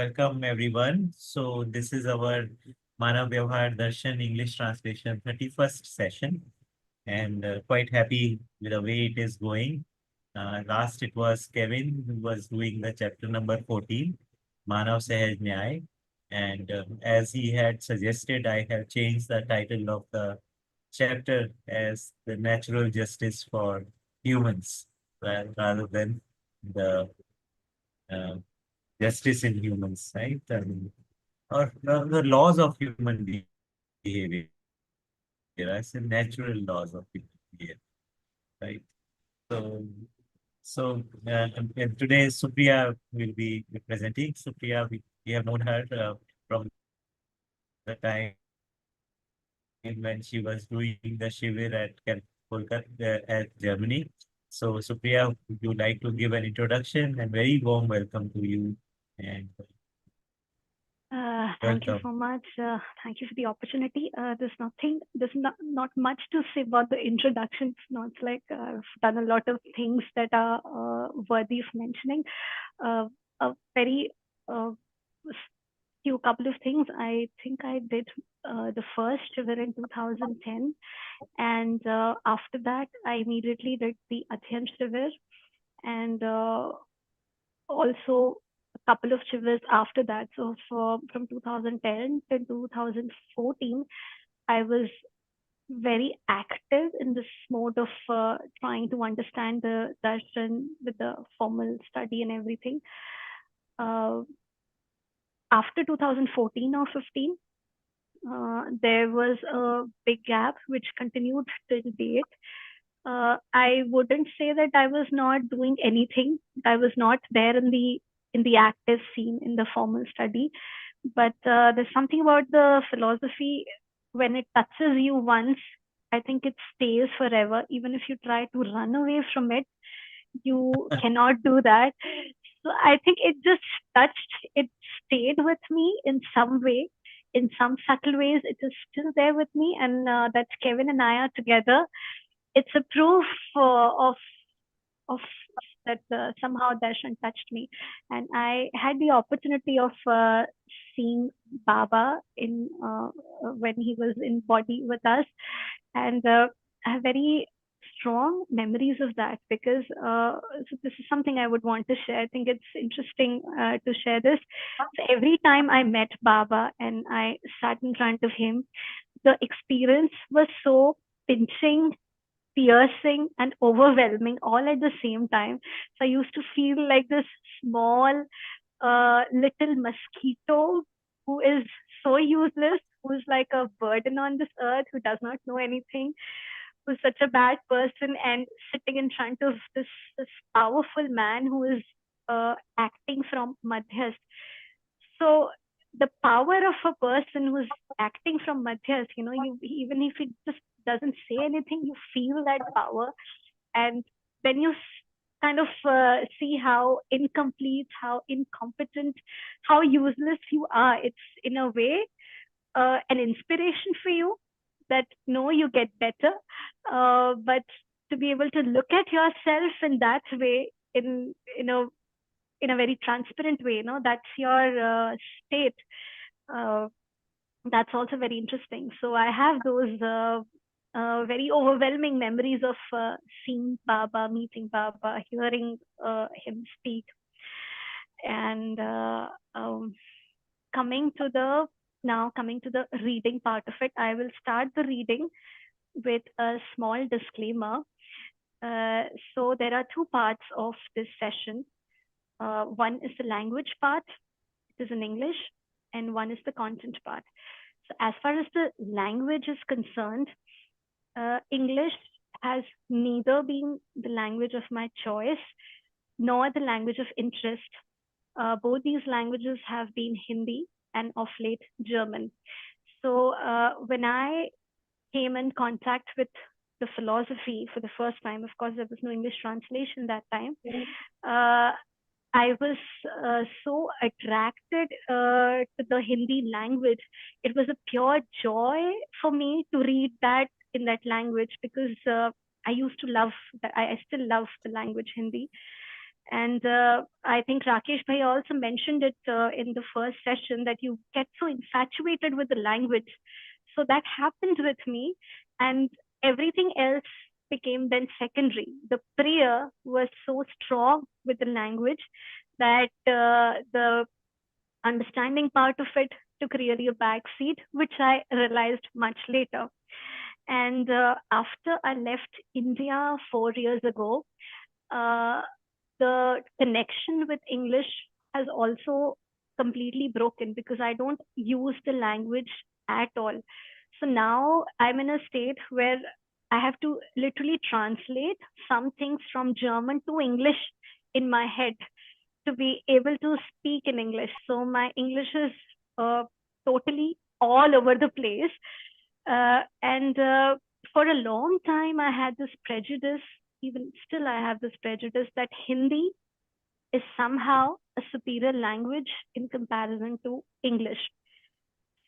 Welcome everyone. So this is our Manav Vyavhar Darshan English translation 31st session, and quite happy with the way it is going. Last it was Kevin who was doing the chapter number 14, Manav Sahaj Nyay, and as he had suggested, I have changed the title of the chapter as the natural justice for humans, rather than the uh, justice in humans, right? Or the laws of human behavior. I say natural laws of human behavior, right? So, so and today Supriya will be presenting. Supriya, we have known her from the time when she was doing the Shivir at Kolkata at Germany. So Supriya, would you like to give an introduction and very warm welcome to you and Thank you welcome. so much. Thank you for the opportunity. There's not much to say about the introduction. It's not like I've done a lot of things that are worthy of mentioning. A very uh, few couple of things. I think I did the first shiver in 2010, and after that, I immediately did the Adhyam shiver, and also a couple of shivers after that. So from 2010 to 2014, I was very active in this mode of trying to understand the darshan with the formal study and everything. Uh, After 2014 or 15, there was a big gap which continued till date. I wouldn't say that I was not doing anything. I was not there in the active scene in the formal study, but there's something about the philosophy when it touches you once. I think it stays forever. Even if you try to run away from it, you cannot do that. So I think it just it stayed with me in some way, in some subtle ways. It is still there with me, and that Kevin and I are together. It's a proof of that somehow darshan touched me, and I had the opportunity of seeing Baba in when he was in body with us, and I have very strong memories of that because so this is something I would want to share. I think it's interesting to share this. So every time I met Baba and I sat in front of him, the experience was so pinching, piercing, and overwhelming all at the same time. So I used to feel like this small little mosquito who is so useless, who's like a burden on this earth, who does not know anything, who's such a bad person, and sitting in front of this powerful man who is acting from Madhyas. So the power of a person who's acting from Madhyas, even if he just doesn't say anything, you feel that power. And when you kind of see how incomplete, how incompetent, how useless you are, it's in a way an inspiration for you that no, you get better. But to be able to look at yourself in that way, in a very transparent way, that's your state. Uh, that's also very interesting. So I have those very overwhelming memories of seeing Baba, meeting Baba, hearing him speak, and coming to the coming to the reading part of it. I will start the reading with a small disclaimer. Uh, so there are two parts of this session. One is the language part, it is in English, and one is the content part. So as far as the language is concerned, English has neither been the language of my choice nor the language of interest. Both these languages have been Hindi and of late German. So when I came in contact with the philosophy for the first time, of course, there was no English translation that time. Uh, I was so attracted to the Hindi language. It was a pure joy for me to read that in that language because I used to love that. I still love the language Hindi. And I think Rakesh bhai also mentioned it in the first session that you get so infatuated with the language. So that happened with me, and everything else became then secondary. The prayer was so strong with the language that the understanding part of it took really a back seat, which I realized much later. And after I left India 4 years ago, uh, the connection with English has also completely broken because I don't use the language at all. So now I'm in a state where I have to literally translate some things from German to English in my head to be able to speak in English. So my English is totally all over the place. And for a long time, I had this prejudice, even still, I have this prejudice that Hindi is somehow a superior language in comparison to English.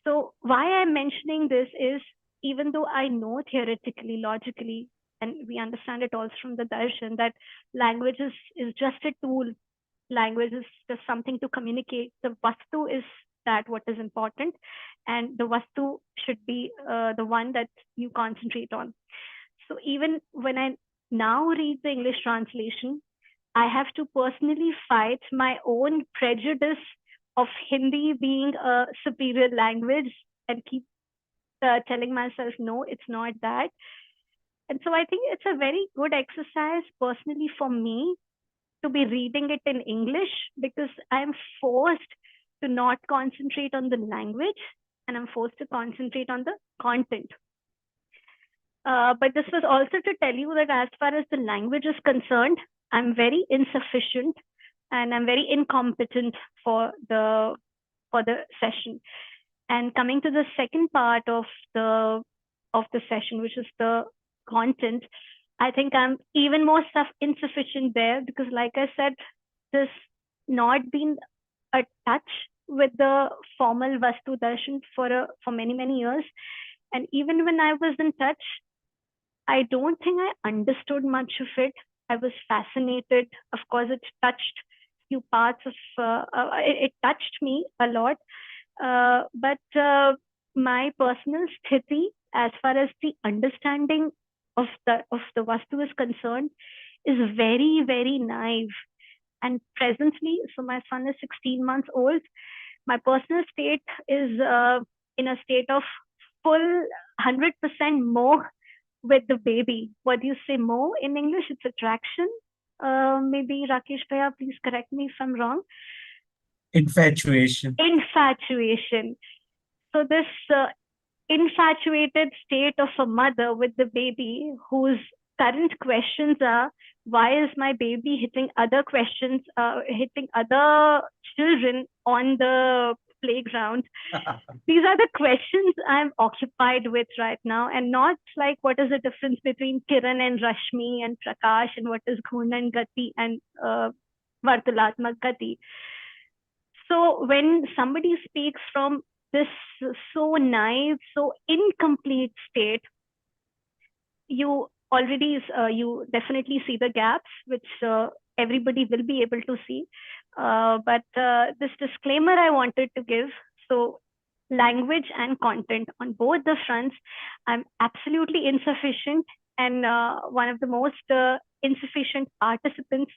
So, why I'm mentioning this is even though I know theoretically, logically, and we understand it also from the darshan that language is just a tool, language is just something to communicate. The vastu is that what is important, and the vastu should be the one that you concentrate on. So even when I now read the English translation, I have to personally fight my own prejudice of Hindi being a superior language and keep telling myself, no, it's not that. And so I think it's a very good exercise personally for me to be reading it in English because I'm forced to not concentrate on the language and I'm forced to concentrate on the content. But this was also to tell you that as far as the language is concerned, I'm very insufficient and I'm very incompetent for the session. And coming to the second part of the session, which is the content, I think I'm even more insufficient there because, like I said, there's not been a touch with the formal Vastu Darshan for many years. And even when I was in touch, I don't think I understood much of it. I was fascinated. Of course, it touched few parts of it touched me a lot. But my personal sthiti, as far as the understanding of the Vastu is concerned, is very naive. And presently, so my son is 16 months old. My personal state is in a state of full 100% more with the baby. What do you say more in English? It's attraction. Maybe Rakesh Bhaiya, please correct me if I'm wrong. Infatuation. Infatuation. So this infatuated state of a mother with the baby whose current questions are, why is my baby hitting other questions, hitting other children on the playground? These are the questions I'm occupied with right now, and not like what is the difference between Kiran and Rashmi and Prakash, and what is Guna and Gati and Vartalatmak Gati. So when somebody speaks from this so naive, so incomplete state, you you definitely see the gaps, which everybody will be able to see. But this disclaimer I wanted to give. So language and content on both the fronts, I'm absolutely insufficient and one of the most insufficient participants,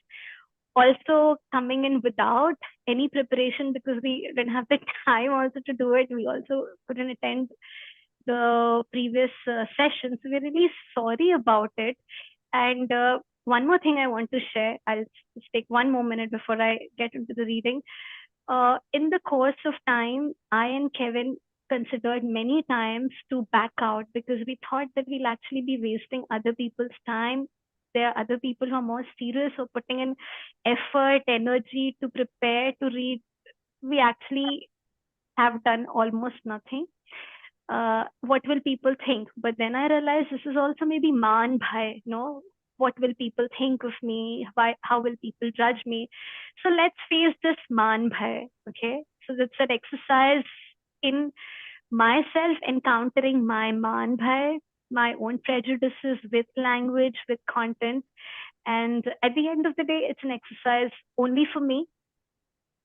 also coming in without any preparation because we didn't have the time also to do it. We also couldn't attend the previous sessions. We're really sorry about it. And one more thing I want to share, I'll just take one more minute before I get into the reading. In the course of time, I and Kevin considered many times to back out because we thought that we'll actually be wasting other people's time. There are other people who are more serious or putting in effort, energy to prepare to read. We actually have done almost nothing. What will people think? But then I realized this is also maybe man bhai, no? What will people think of me? How will people judge me? So let's face this man bhai, okay? So that's an exercise in myself encountering my man bhai, my own prejudices with language, with content, And at the end of the day, it's an exercise only for me,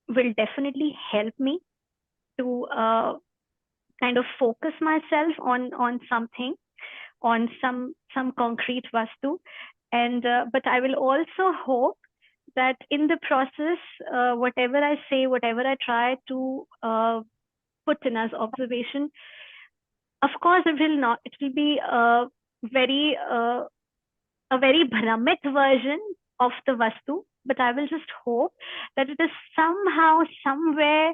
will definitely help me to kind of focus myself on something, on some concrete vastu. And but I will also hope that in the process, whatever I say, whatever I try to put in as observation, of course, it will be very a very Brahmit version of the Vastu, but I will just hope that it is somehow, somewhere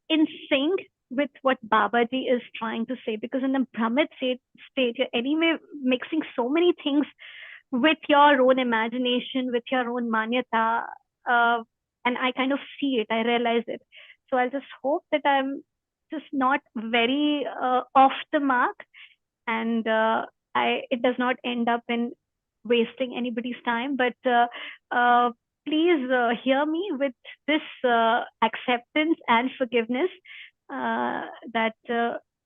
in sync with what Babaji is trying to say. Because in the Brahmit state, you're anyway mixing so many things with your own imagination, with your own manyata. Uh, and I kind of see it, I realize it. So I'll just hope that I'm just not very off the mark, and it does not end up in wasting anybody's time. But uh, please hear me with this acceptance and forgiveness, that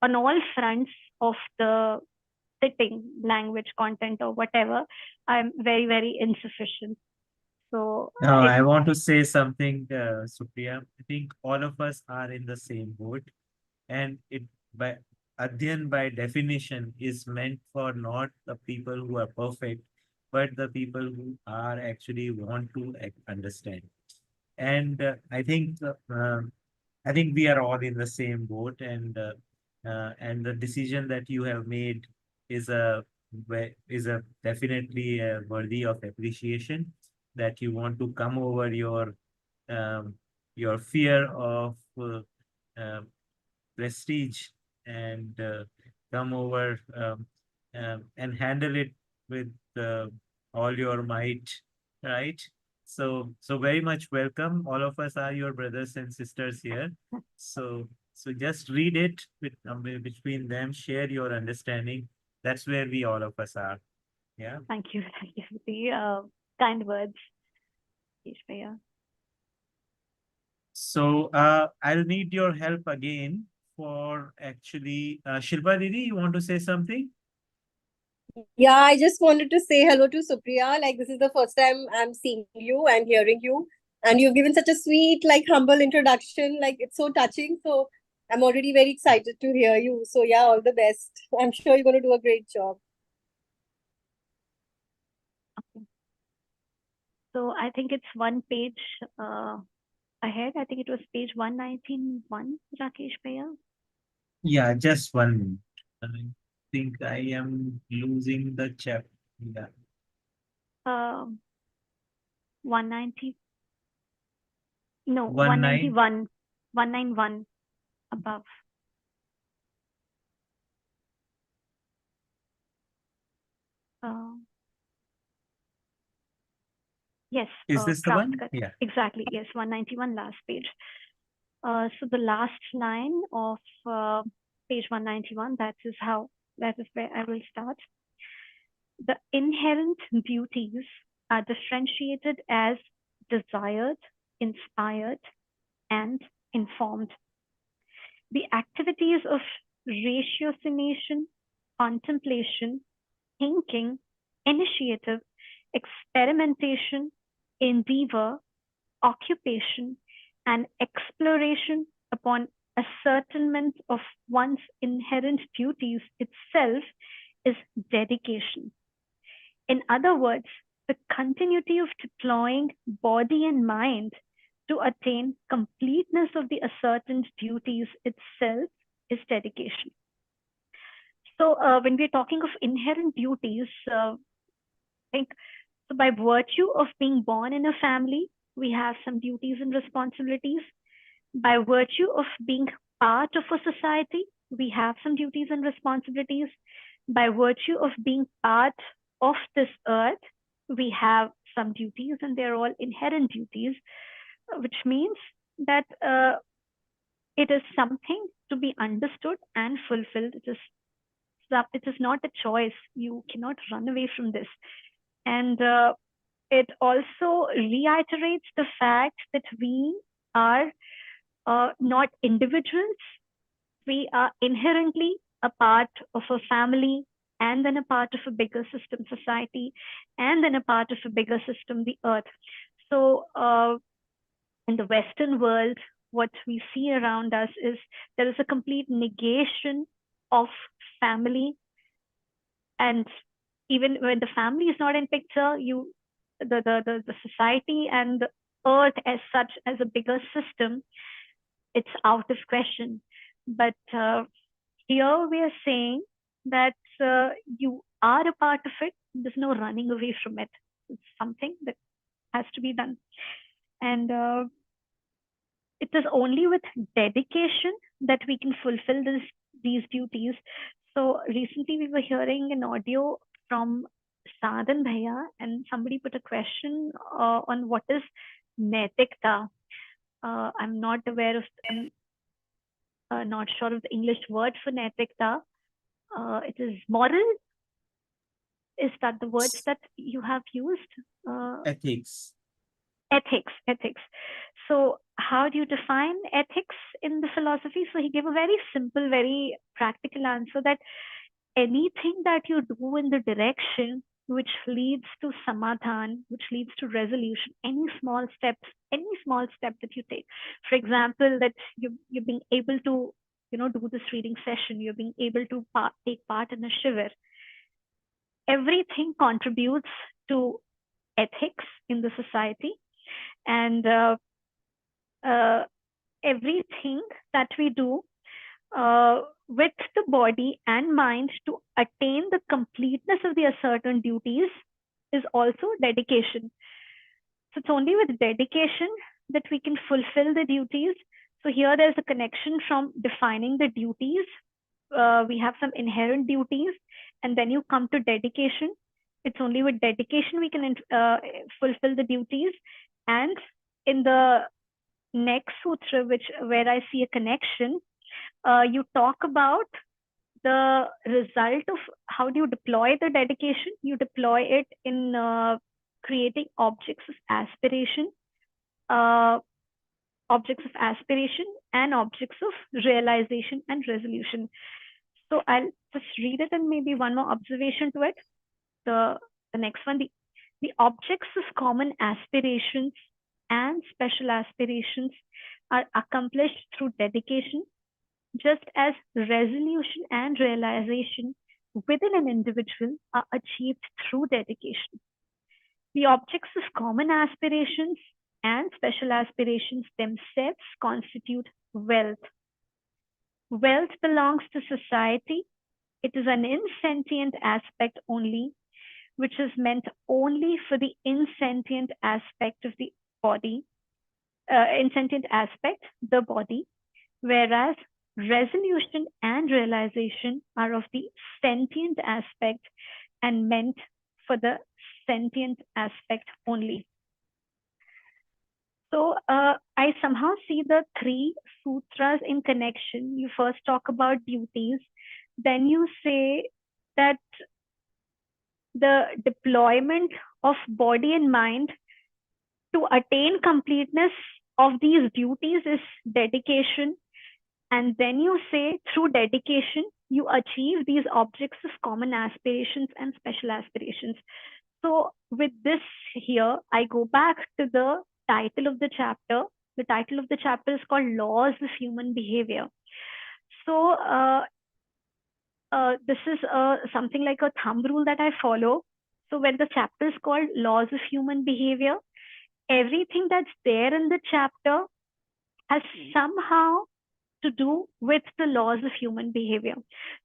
on all fronts of the sitting, language, content, or whatever, I'm very, very insufficient. So Now, I want to say something, Supriya. I think all of us are in the same boat, and it by Adhyan by definition is meant for not the people who are perfect, but the people who are actually want to understand. And I think we are all in the same boat, and the decision that you have made is a definitely worthy of appreciation. That you want to come over um, your fear of uh, prestige and come over and handle it with all your might, right? So very much welcome. All of us are your brothers and sisters here. So just read it between them, share your understanding. That's where we all of us are. Yeah. thank you, thank you for the kind words, Ishmaya. So I'll need your help again for actually Shilpa Didi, you want to say something? Yeah, I just wanted to say hello to Supriya. Like, this is the first time I'm seeing you and hearing you. And you've given such a sweet, like, humble introduction. Like, it's so touching. So, I'm already very excited to hear you. So, yeah, all the best. I'm sure you're going to do a great job. Okay. So I think it's one page ahead. I think it was page 191, Rakesh Bhaiya. Yeah, just 1 minute. I think I am losing the chapter. Yeah. 190, no, 19. 191, 191 above. Uh, yes, Is this the craft one? cut. Yeah. Exactly. Yes, 191 last page. So the last line of page 191, that is where I will start. The inherent beauties are differentiated as desired, inspired, and informed. The activities of ratiocination, contemplation, thinking, initiative, experimentation, endeavor, occupation, and exploration upon ascertainment of one's inherent beauties itself is dedication. In other words, the continuity of deploying body and mind to attain completeness of the ascertained duties itself is dedication. So when we're talking of inherent duties, I think so by virtue of being born in a family, we have some duties and responsibilities. By virtue of being part of a society, we have some duties and responsibilities. By virtue of being part of this earth, we have some duties, and they're all inherent duties, which means that it is something to be understood and fulfilled. It is not a choice. You cannot run away from this. And it also reiterates the fact that we are not individuals. We are inherently a part of a family, and then a part of a bigger system, society, and then a part of a bigger system, the earth. So in the Western world, what we see around us is there is a complete negation of family. And even when the family is not in picture, the society and the earth as such, as a bigger system, it's out of question. But here we are saying that you are a part of it. There's no running away from it. It's something that has to be done. And it is only with dedication that we can fulfill these duties. So recently we were hearing an audio from Sadhan Bhaiya, and somebody put a question on what is naitikta. I'm not aware of, not sure of the English word for naitikta. It is moral. Is that the words that you have used? Ethics. Ethics. So how do you define ethics in the philosophy? So he gave a very simple, very practical answer that anything that you do in the direction which leads to samadhan, which leads to resolution, any small step that you take. For example, that you're being able to, do this reading session, you're being able to take part in a shiver. Everything contributes to ethics in the society. And everything that we do with the body and mind to attain the completeness of the certain duties is also dedication. So it's only with dedication that we can fulfill the duties. So here there's a connection from defining the duties. We have some inherent duties, and then you come to dedication. It's only with dedication we can fulfill the duties. And in the next sutra, where I see a connection, you talk about the result of how do you deploy the dedication. You deploy it in creating objects of aspiration, and objects of realization and resolution. So I'll just read it and maybe one more observation to it. The next one, the objects of common aspirations and special aspirations are accomplished through dedication, just as resolution and realization within an individual are achieved through dedication. The objects of common aspirations and special aspirations themselves constitute wealth. Wealth belongs to society. It is an insentient aspect only, which is meant only for the insentient aspect of the body, the body, whereas resolution and realization are of the sentient aspect and meant for the sentient aspect only. So I somehow see the three sutras in connection. You first talk about duties, then you say that the deployment of body and mind to attain completeness of these duties is dedication. And then you say through dedication, you achieve these objects of common aspirations and special aspirations. So with this here, I go back to the title of the chapter. The title of the chapter is called Laws of Human Behavior. So this is something like a thumb rule that I follow. So when the chapter is called Laws of Human Behavior, everything that's there in the chapter has somehow to do with the laws of human behavior.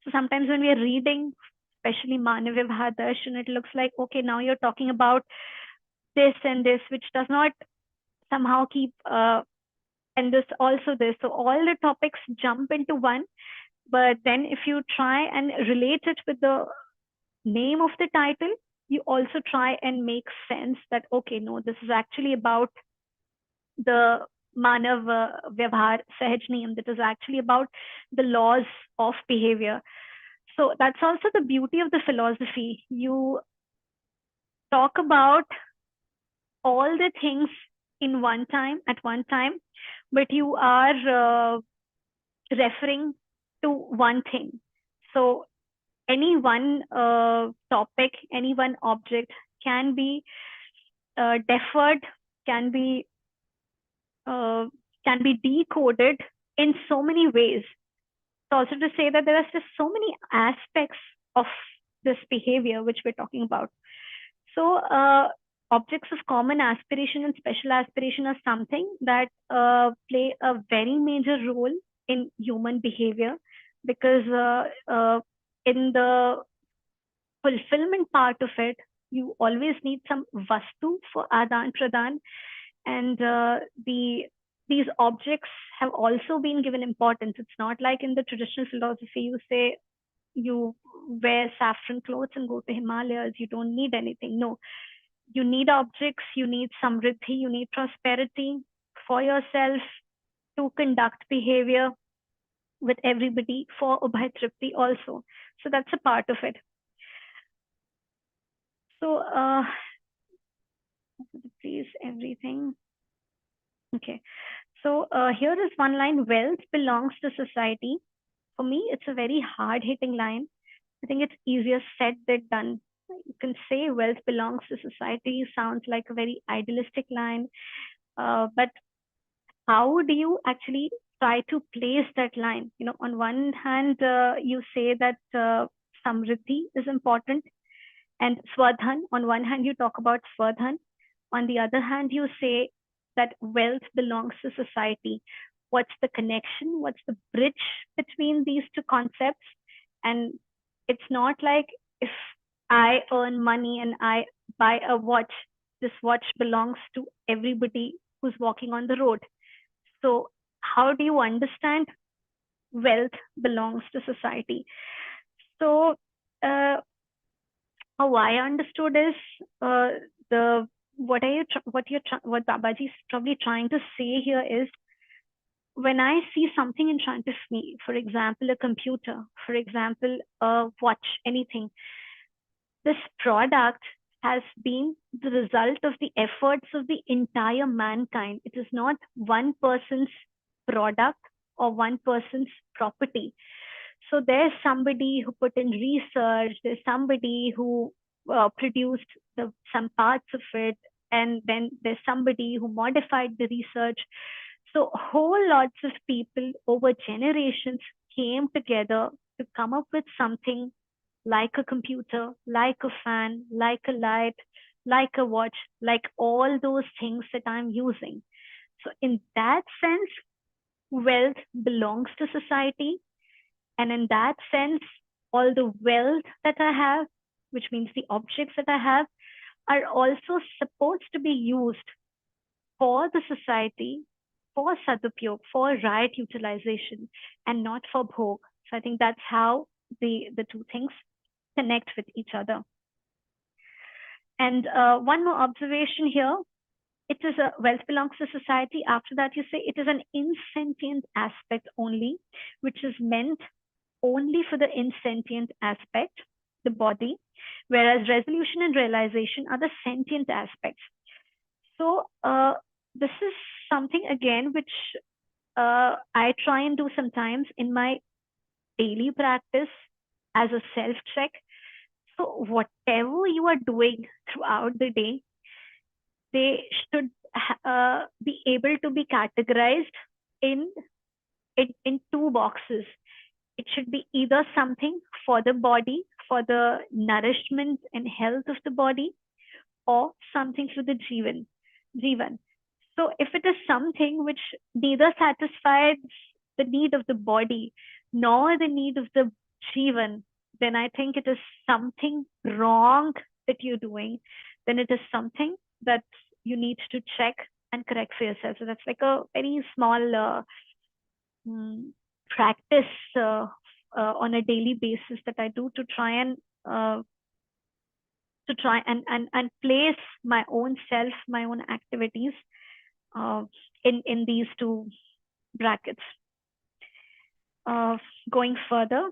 So sometimes when we are reading, especially Manav Vyavhar Darshan, it looks like, okay, now you're talking about this and this, which does not somehow keep, and this also this. So all the topics jump into one, but then if you try and relate it with the name of the title, you also try and make sense that, okay, no, this is actually about the Manav Vyavhar Sahaj Niyam, that is actually about the laws of behavior. So that's also the beauty of the philosophy. You talk about all the things at one time, but you are referring to one thing. So any one topic, any one object can be deferred, can be decoded in so many ways. So also to say that there are just so many aspects of this behavior which we're talking about. So objects of common aspiration and special aspiration are something that play a very major role in human behavior, because in the fulfillment part of it, you always need some vastu for adan pradan, and these objects have also been given importance. It's not like in the traditional philosophy you say you wear saffron clothes and go to Himalayas, you don't need anything. No, you need objects, you need samriddhi, you need prosperity for yourself to conduct behavior with everybody, for Ubhay Tripti also. So that's a part of it. So please everything. Okay. So here is one line: wealth belongs to society. For me, it's a very hard-hitting line. I think it's easier said than done. You can say wealth belongs to society, sounds like a very idealistic line. But how do you actually try to place that line? You know, on one hand, you say that samriddhi is important, and swadhan. On one hand, you talk about swadhan. On the other hand, you say that wealth belongs to society. What's the connection? What's the bridge between these two concepts? And it's not like if I earn money and I buy a watch, this watch belongs to everybody who's walking on the road. So how do you understand wealth belongs to society? So how I understood is what Babaji is probably trying to say here is, when I see something in front of me, for example, a computer, for example, a watch, anything, this product has been the result of the efforts of the entire mankind. It is not one person's product or one person's property. So there's somebody who put in research, there's somebody who produced some parts of it, and then there's somebody who modified the research. So whole lots of people over generations came together to come up with something like a computer, like a fan, like a light, like a watch, like all those things that I'm using. So in that sense, wealth belongs to society. And in that sense, all the wealth that I have, which means the objects that I have, are also supposed to be used for the society, for sadupyog, for right utilization, and not for bhog. So I think that's how the two things connect with each other. And one more observation here. It is a wealth belongs to society. After that, you say it is an insentient aspect only, which is meant only for the insentient aspect, the body, whereas resolution and realization are the sentient aspects. So this is something again which I try and do sometimes in my daily practice as a self-check. So whatever you are doing throughout the day, they should be able to be categorized in two boxes. It should be either something for the body, for the nourishment and health of the body, or something for the jivan. So if it is something which neither satisfies the need of the body nor the need of the jivan, then I think it is something wrong that you're doing. Then it is something that you need to check and correct for yourself. So that's like a very small practice on a daily basis that I do to try and place my own self, my own activities in these two brackets. Going further,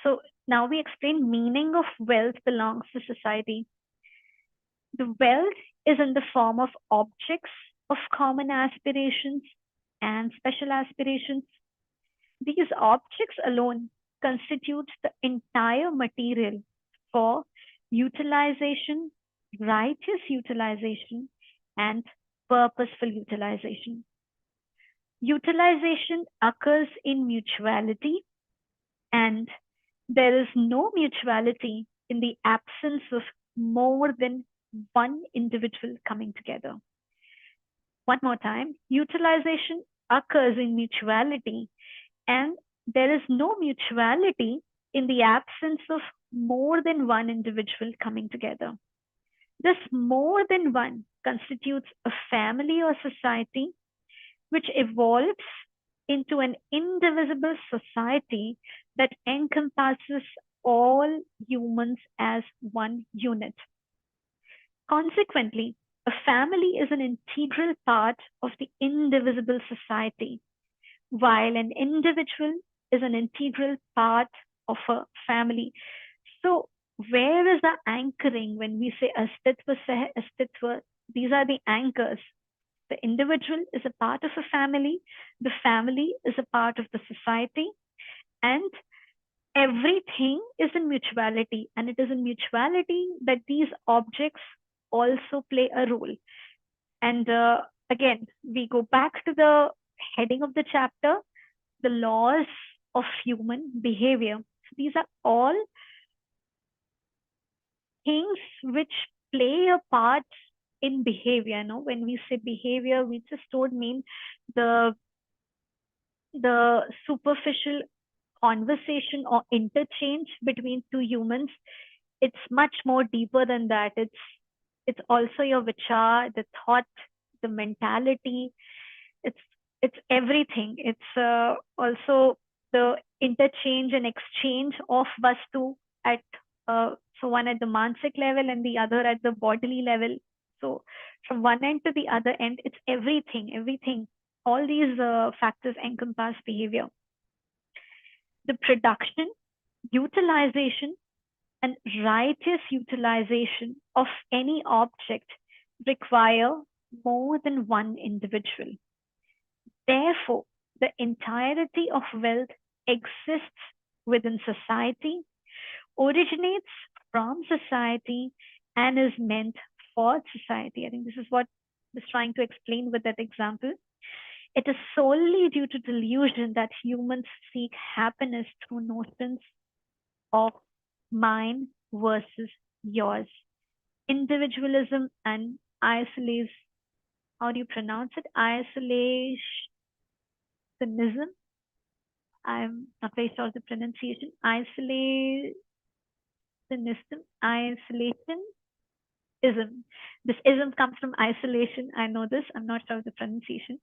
so now we explain meaning of wealth belongs to society. The wealth is in the form of objects of common aspirations and special aspirations. These objects alone constitutes the entire material for utilization, righteous utilization, and purposeful utilization. Utilization occurs in mutuality, and there is no mutuality in the absence of more than one individual coming together. One more time, utilization occurs in mutuality, and there is no mutuality in the absence of more than one individual coming together. This more than one constitutes a family or society which evolves into an indivisible society that encompasses all humans as one unit. Consequently, a family is an integral part of the indivisible society, while an individual is an integral part of a family. So where is the anchoring when we say astitva sah astitva? These are the anchors. The individual is a part of a family, the family is a part of the society, and everything is in mutuality. And it is in mutuality that these objects also play a role. And again, we go back to the heading of the chapter, the laws of human behavior. So these are all things which play a part in behavior. No, when we say behavior, we just don't mean the superficial conversation or interchange between two humans. It's much more deeper than that. It's also your vichar, the thought, the mentality. It's everything. It's also the interchange and exchange of vastu at so one at the mansic level and the other at the bodily level. So from one end to the other end, it's everything. All these factors encompass behavior. The production, utilization, and righteous utilization of any object require more than one individual. Therefore, the entirety of wealth exists within society, originates from society, and is meant for society. I think this is what I was trying to explain with that example. It is solely due to delusion that humans seek happiness through notions of mine versus yours. Individualism and isolation. How do you pronounce it? Isolationism. I'm not very sure of the pronunciation. Isolationism. This ism comes from isolation. I know this. I'm not sure of the pronunciation.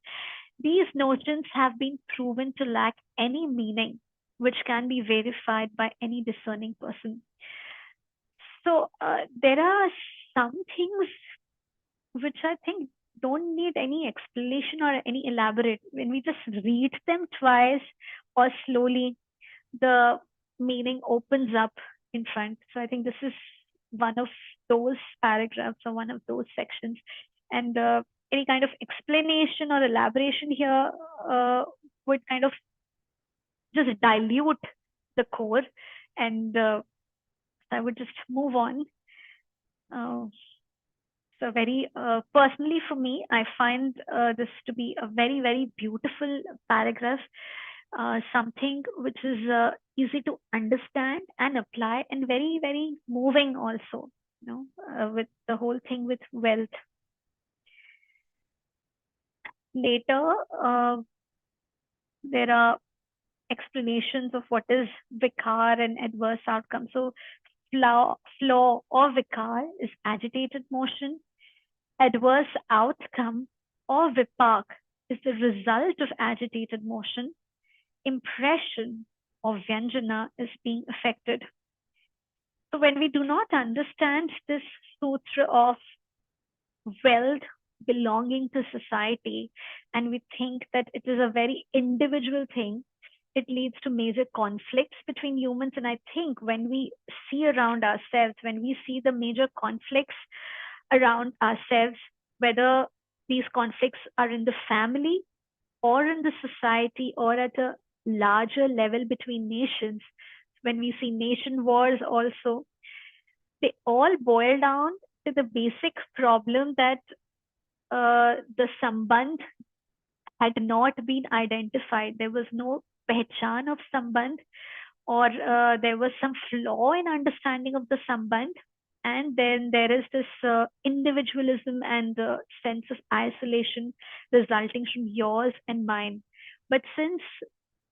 These notions have been proven to lack any meaning, which can be verified by any discerning person. So there are some things which I think don't need any explanation or any elaborate. When we just read them twice or slowly, the meaning opens up in front. So I think this is one of those paragraphs or one of those sections. And any kind of explanation or elaboration here would kind of just dilute the core, and I would just move on. So very personally for me, I find this to be a very, very beautiful paragraph, something which is easy to understand and apply, and very, very moving also, with the whole thing with wealth. Later, there are explanations of what is vikar and adverse outcome. So flaw or vikar is agitated motion. Adverse outcome or vipak is the result of agitated motion. Impression or vyanjana is being affected. So when we do not understand this sutra of wealth belonging to society, and we think that it is a very individual thing, it leads to major conflicts between humans. And I think when we see around ourselves, when we see the major conflicts around ourselves, whether these conflicts are in the family or in the society or at a larger level between nations, when we see nation wars also, they all boil down to the basic problem that the sambandh had not been identified. There was no pehchan of sambandh, or there was some flaw in understanding of the sambandh. And then there is this individualism and the sense of isolation resulting from yours and mine. But since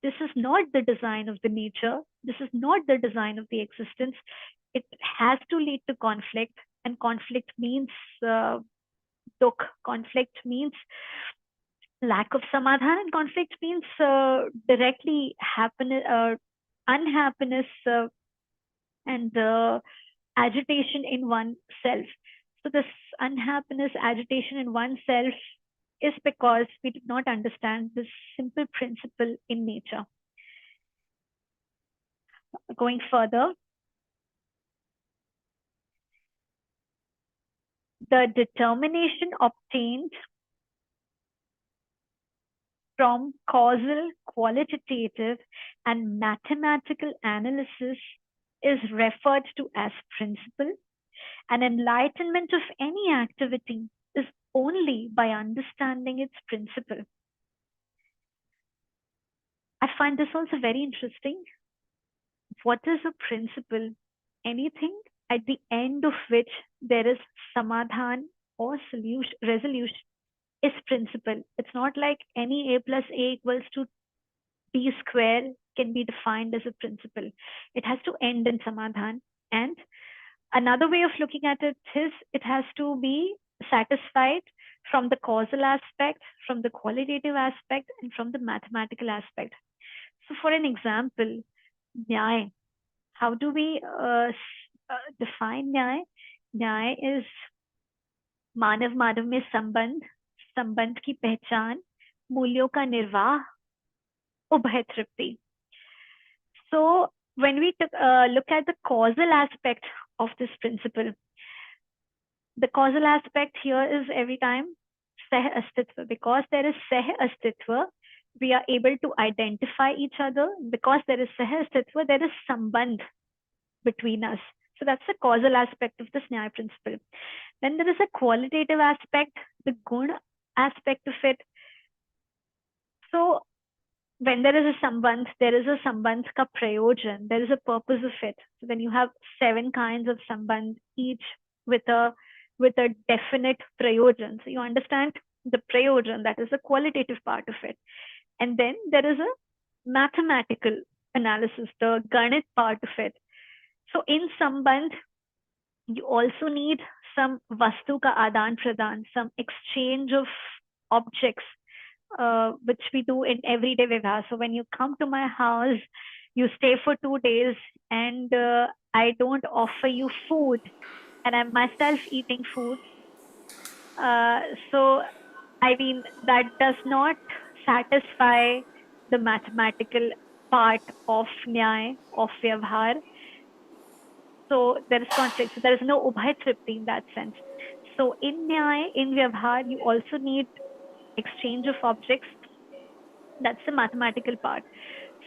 this is not the design of the nature, this is not the design of the existence, it has to lead to conflict. And conflict means dukh. Conflict means lack of samadhan, and conflict means directly unhappiness and agitation in oneself. So this unhappiness, agitation in oneself is because we did not understand this simple principle in nature. Going further, the determination obtained from causal, qualitative, and mathematical analysis is referred to as principle. And enlightenment of any activity is only by understanding its principle. I find this also very interesting. What is a principle? Anything at the end of which there is samadhan or resolution is principle. It's not like any a plus a equals to b square can be defined as a principle. It has to end in samadhan. And another way of looking at it is it has to be satisfied from the causal aspect, from the qualitative aspect, and from the mathematical aspect. So for an example, nyay. How do we define nyay? Nyay is मानव मानव में संबंध, संबंध की पहचान, मूल्यों का निर्वाह, उभय तृप्ति. So when we look at the causal aspect of this principle, the causal aspect here is every time seh astitva. Because there is seh astitva, we are able to identify each other. Because there is seh astitva, there is sambandh between us. So that's the causal aspect of this Nyaya principle. Then there is a qualitative aspect, the gun aspect of it. So when there is a sambandh ka prayojan, there is a purpose of it. So then you have 7 kinds of sambandh, each with a definite prayojan. So you understand the prayojan, that is the qualitative part of it. And then there is a mathematical analysis, the ganit part of it. So in sambandh, you also need some vastu ka adan pradan, some exchange of objects, which we do in everyday vivah. So when you come to my house, you stay for 2 days, and I don't offer you food, and I'm myself eating food. So I mean, that does not satisfy the mathematical part of nyay, of vyavhar. So there is conflict. So there is no ubhay tripti in that sense. So in nyay, in vyavhar, you also need exchange of objects. That's the mathematical part.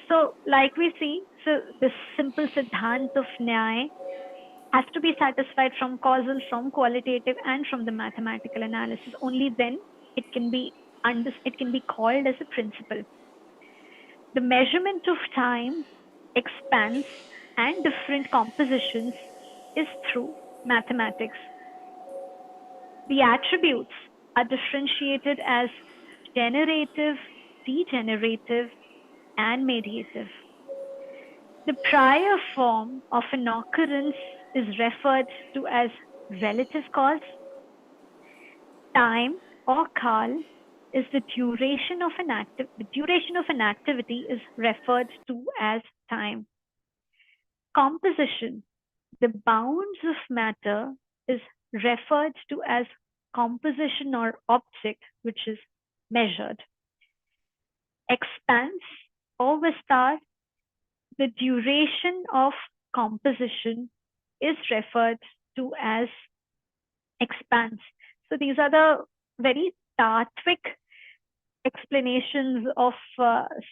So like we see, so the simple siddhant of nyay has to be satisfied from causal, from qualitative, and from the mathematical analysis. Only then it can be called as a principle. The measurement of time, expanse, and different compositions is through mathematics. The attributes are differentiated as generative, degenerative, and mediative. The prior form of an occurrence is referred to as relative cause. Time or kal is the duration of an activity is referred to as time. Composition, the bounds of matter, is referred to as composition or object, which is measured. Expanse or vistar, the duration of composition, is referred to as expanse. So these are the very tattvic explanations of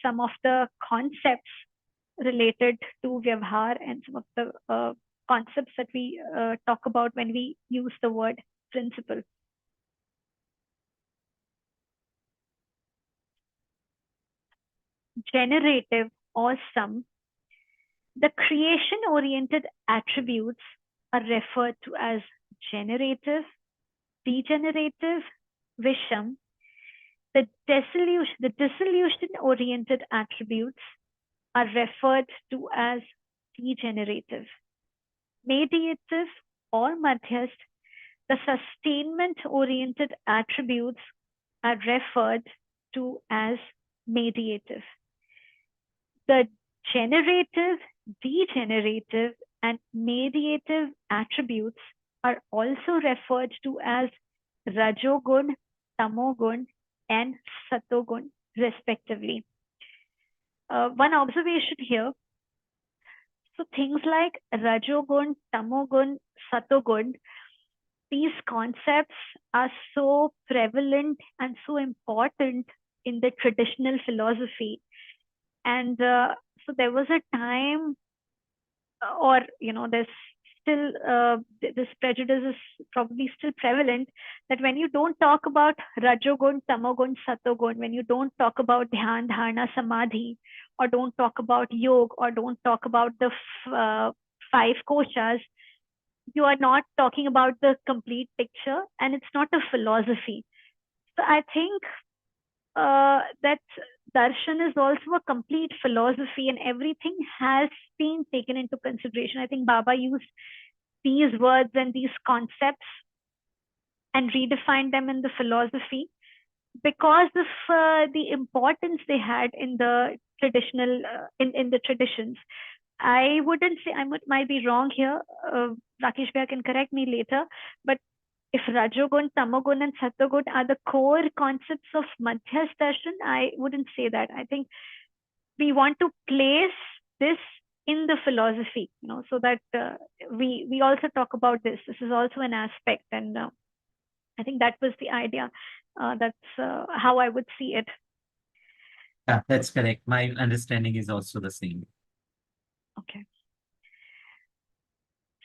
some of the concepts related to Vyavhar and some of the concepts that we talk about when we use the word principle. Generative or some, the creation-oriented attributes are referred to as generative, degenerative, visham. The dissolution-oriented attributes are referred to as degenerative. Mediative or madhyast, the sustainment-oriented attributes are referred to as mediative. The generative, degenerative, and mediative attributes are also referred to as rajogun, tamogun, and satogun, respectively. One observation here. So things like rajogun, tamogun, satogun, these concepts are so prevalent and so important in the traditional philosophy. And so there was a time, or there's still this prejudice is probably still prevalent, that when you don't talk about rajogun, tamogun, satogun, when you don't talk about dhyan, dharana, samadhi, or don't talk about yoga, or don't talk about the 5 koshas, you are not talking about the complete picture, and it's not a philosophy. So I think that darshan is also a complete philosophy, and everything has been taken into consideration. I think Baba used these words and these concepts and redefined them in the philosophy because of the importance they had in the traditional, in the traditions. I wouldn't say, might be wrong here. Rakesh Bhai can correct me later, but if Rajogun, Tamogun, and Satogun are the core concepts of Madhyas Darshan, I wouldn't say that. I think we want to place this in the philosophy, so that we also talk about this. This is also an aspect, and I think that was the idea. That's how I would see it. Yeah, that's correct. My understanding is also the same. Okay.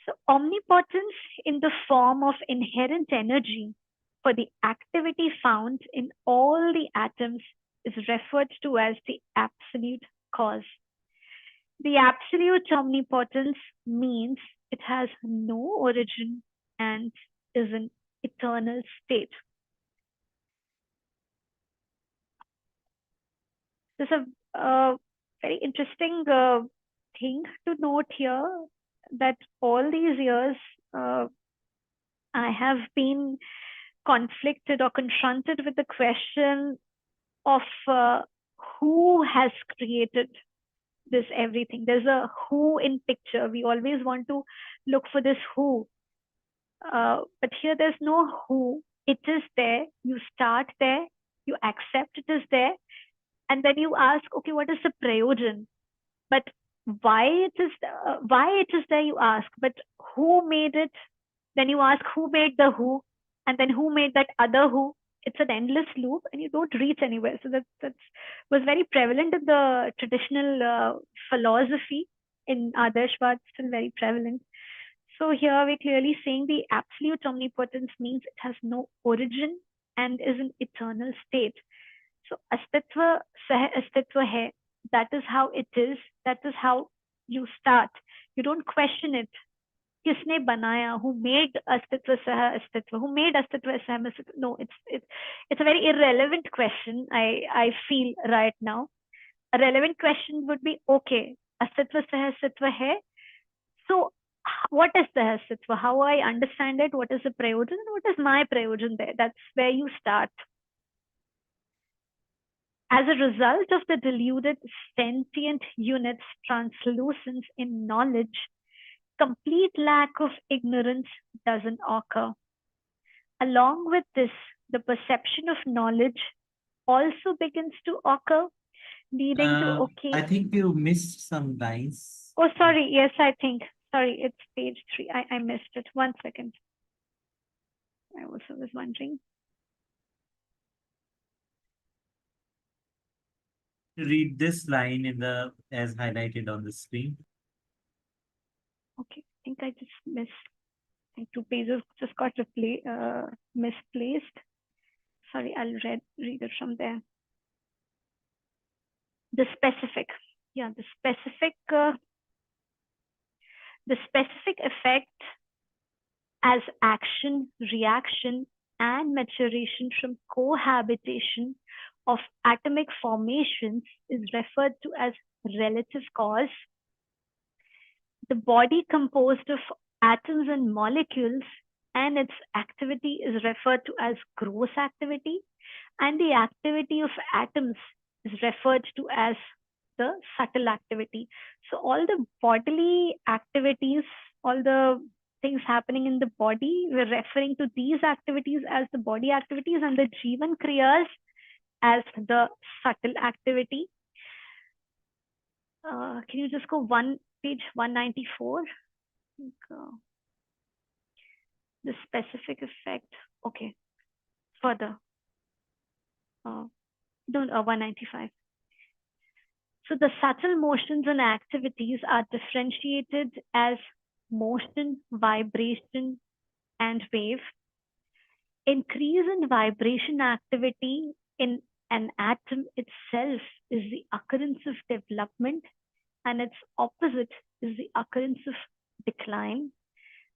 So omnipotence in the form of inherent energy for the activity found in all the atoms is referred to as the absolute cause. The absolute omnipotence means it has no origin and is an eternal state. This is a very interesting thing to note here, that all these years I have been conflicted or confronted with the question of who has created this everything. There's a who in picture. We always want to look for this who. But here there's no who. It is there. You start there. You accept it is there. And then you ask, okay, what is the prayojan? But why it is there, you ask. But who made it? Then you ask, who made the who? And then who made that other who? It's an endless loop, and you don't reach anywhere. So that was very prevalent in the traditional philosophy. In Adarshvad, still very prevalent. So here we're clearly saying the absolute omnipotence means it has no origin and is an eternal state. So astitva sah astitva hai. That is how it is. That is how you start. You don't question it. Kisne banaya? Who made astitva sah astitva? Who made astitva sah astitva? No, it's a very irrelevant question. I feel right now. A relevant question would be, okay, astitva sah astitva hai. So what is the astitva? How I understand it? What is the prayojan? And what is my prayojan there? That's where you start. As a result of the deluded sentient unit's translucence in knowledge, complete lack of ignorance doesn't occur. Along with this, the perception of knowledge also begins to occur, leading to, okay. I think you missed some lines. Oh, sorry. Yes, I think. Sorry, it's page 3. I missed it. 1 second. I also was wondering. read this line in the as highlighted on the screen. Okay, I think I just missed. I think 2 pages just got misplaced. Sorry, I'll read it from there. The specific, yeah, the specific effect as action, reaction, and maturation from cohabitation of atomic formations is referred to as relative cause. The body composed of atoms and molecules and its activity is referred to as gross activity, and the activity of atoms is referred to as the subtle activity. So all the bodily activities, all the things happening in the body, we're referring to these activities as the body activities and the Jivan Kriyas as the subtle activity. Can you just go page 194? The specific effect. Okay, further. 195. So the subtle motions and activities are differentiated as motion, vibration, and wave. Increase in vibration activity in an atom itself is the occurrence of development, and its opposite is the occurrence of decline.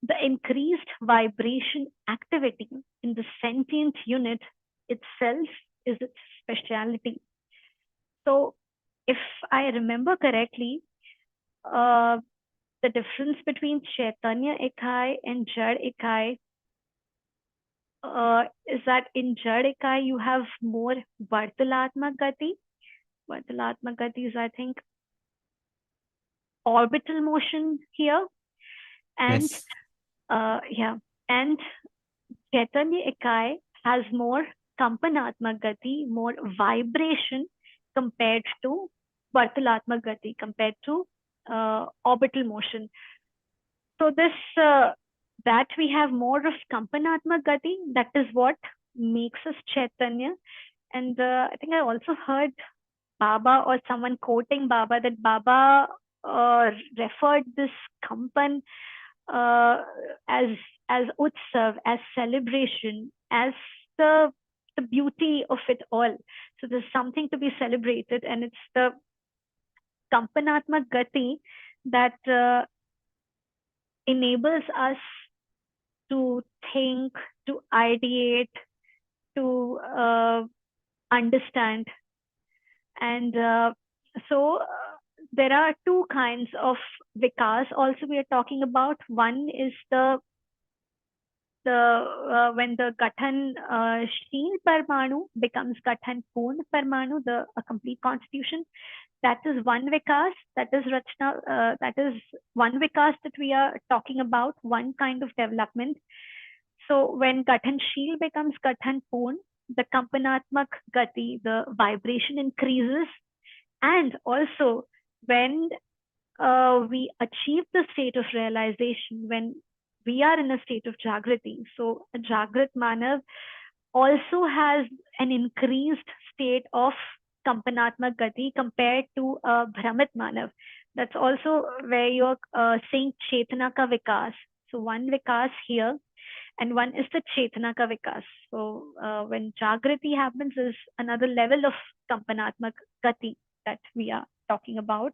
The increased vibration activity in the sentient unit itself is its speciality. So if I remember correctly, the difference between Chaitanya Ikai and Jad Ikai is that in Jad Ikai you have more Vartalatmak Gati. Vartalatmak Gati is, I think, orbital motion here. And Yes. yeah, and Chaitanya Ikai has more Kampanatmak Gati, more vibration compared to Vartalatmak Gati, compared to orbital motion. So this that we have more of Kampanatmak Gati, that is what makes us Chaitanya. And I think I also heard Baba or someone quoting Baba that Baba referred this Kampan as utsav, as celebration, as the beauty of it all. So there's something to be celebrated, and it's the Kampanatmak Gati that enables us to think, to ideate, to understand. And so there are two kinds of vikas also we are talking about. One is when the Gathan Sheel Parmanu becomes Gathan Purn Parmanu, a complete constitution. That is one vikas, that is Rachna, that is one vikas that we are talking about, one kind of development. So when Gathan Sheel becomes Gathan Purn, the Kampanatmak Gati, the vibration increases. And also when we achieve the state of realization, when we are in a state of Jagrati. So a Jagrat Manav also has an increased state of Kampanatmak Gati compared to a Brahmat Manav. That's also where you're saying Chetana ka Vikas. So one Vikas here, and one is the Chetana ka Vikas. So when Jagrati happens is another level of Kampanatmak Gati that we are talking about.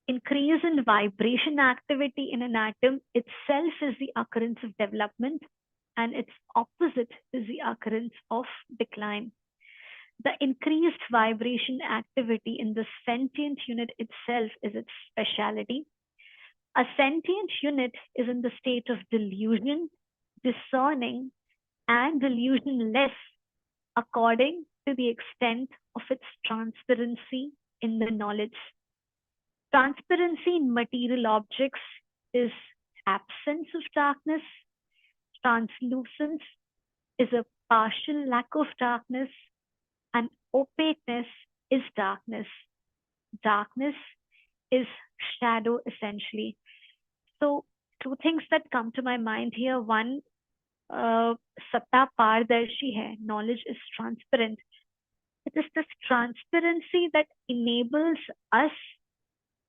Increase in vibration activity in an atom itself is the occurrence of development, and its opposite is the occurrence of decline. The increased vibration activity in the sentient unit itself is its speciality. A sentient unit is in the state of delusion, discerning, and delusionless according to the extent of its transparency in the knowledge. Transparency in material objects is absence of darkness. Translucence is a partial lack of darkness, and opaqueness is darkness. Darkness is shadow, essentially. So two things that come to my mind here. One, Satta Pardarshi hai, knowledge is transparent. It is this transparency that enables us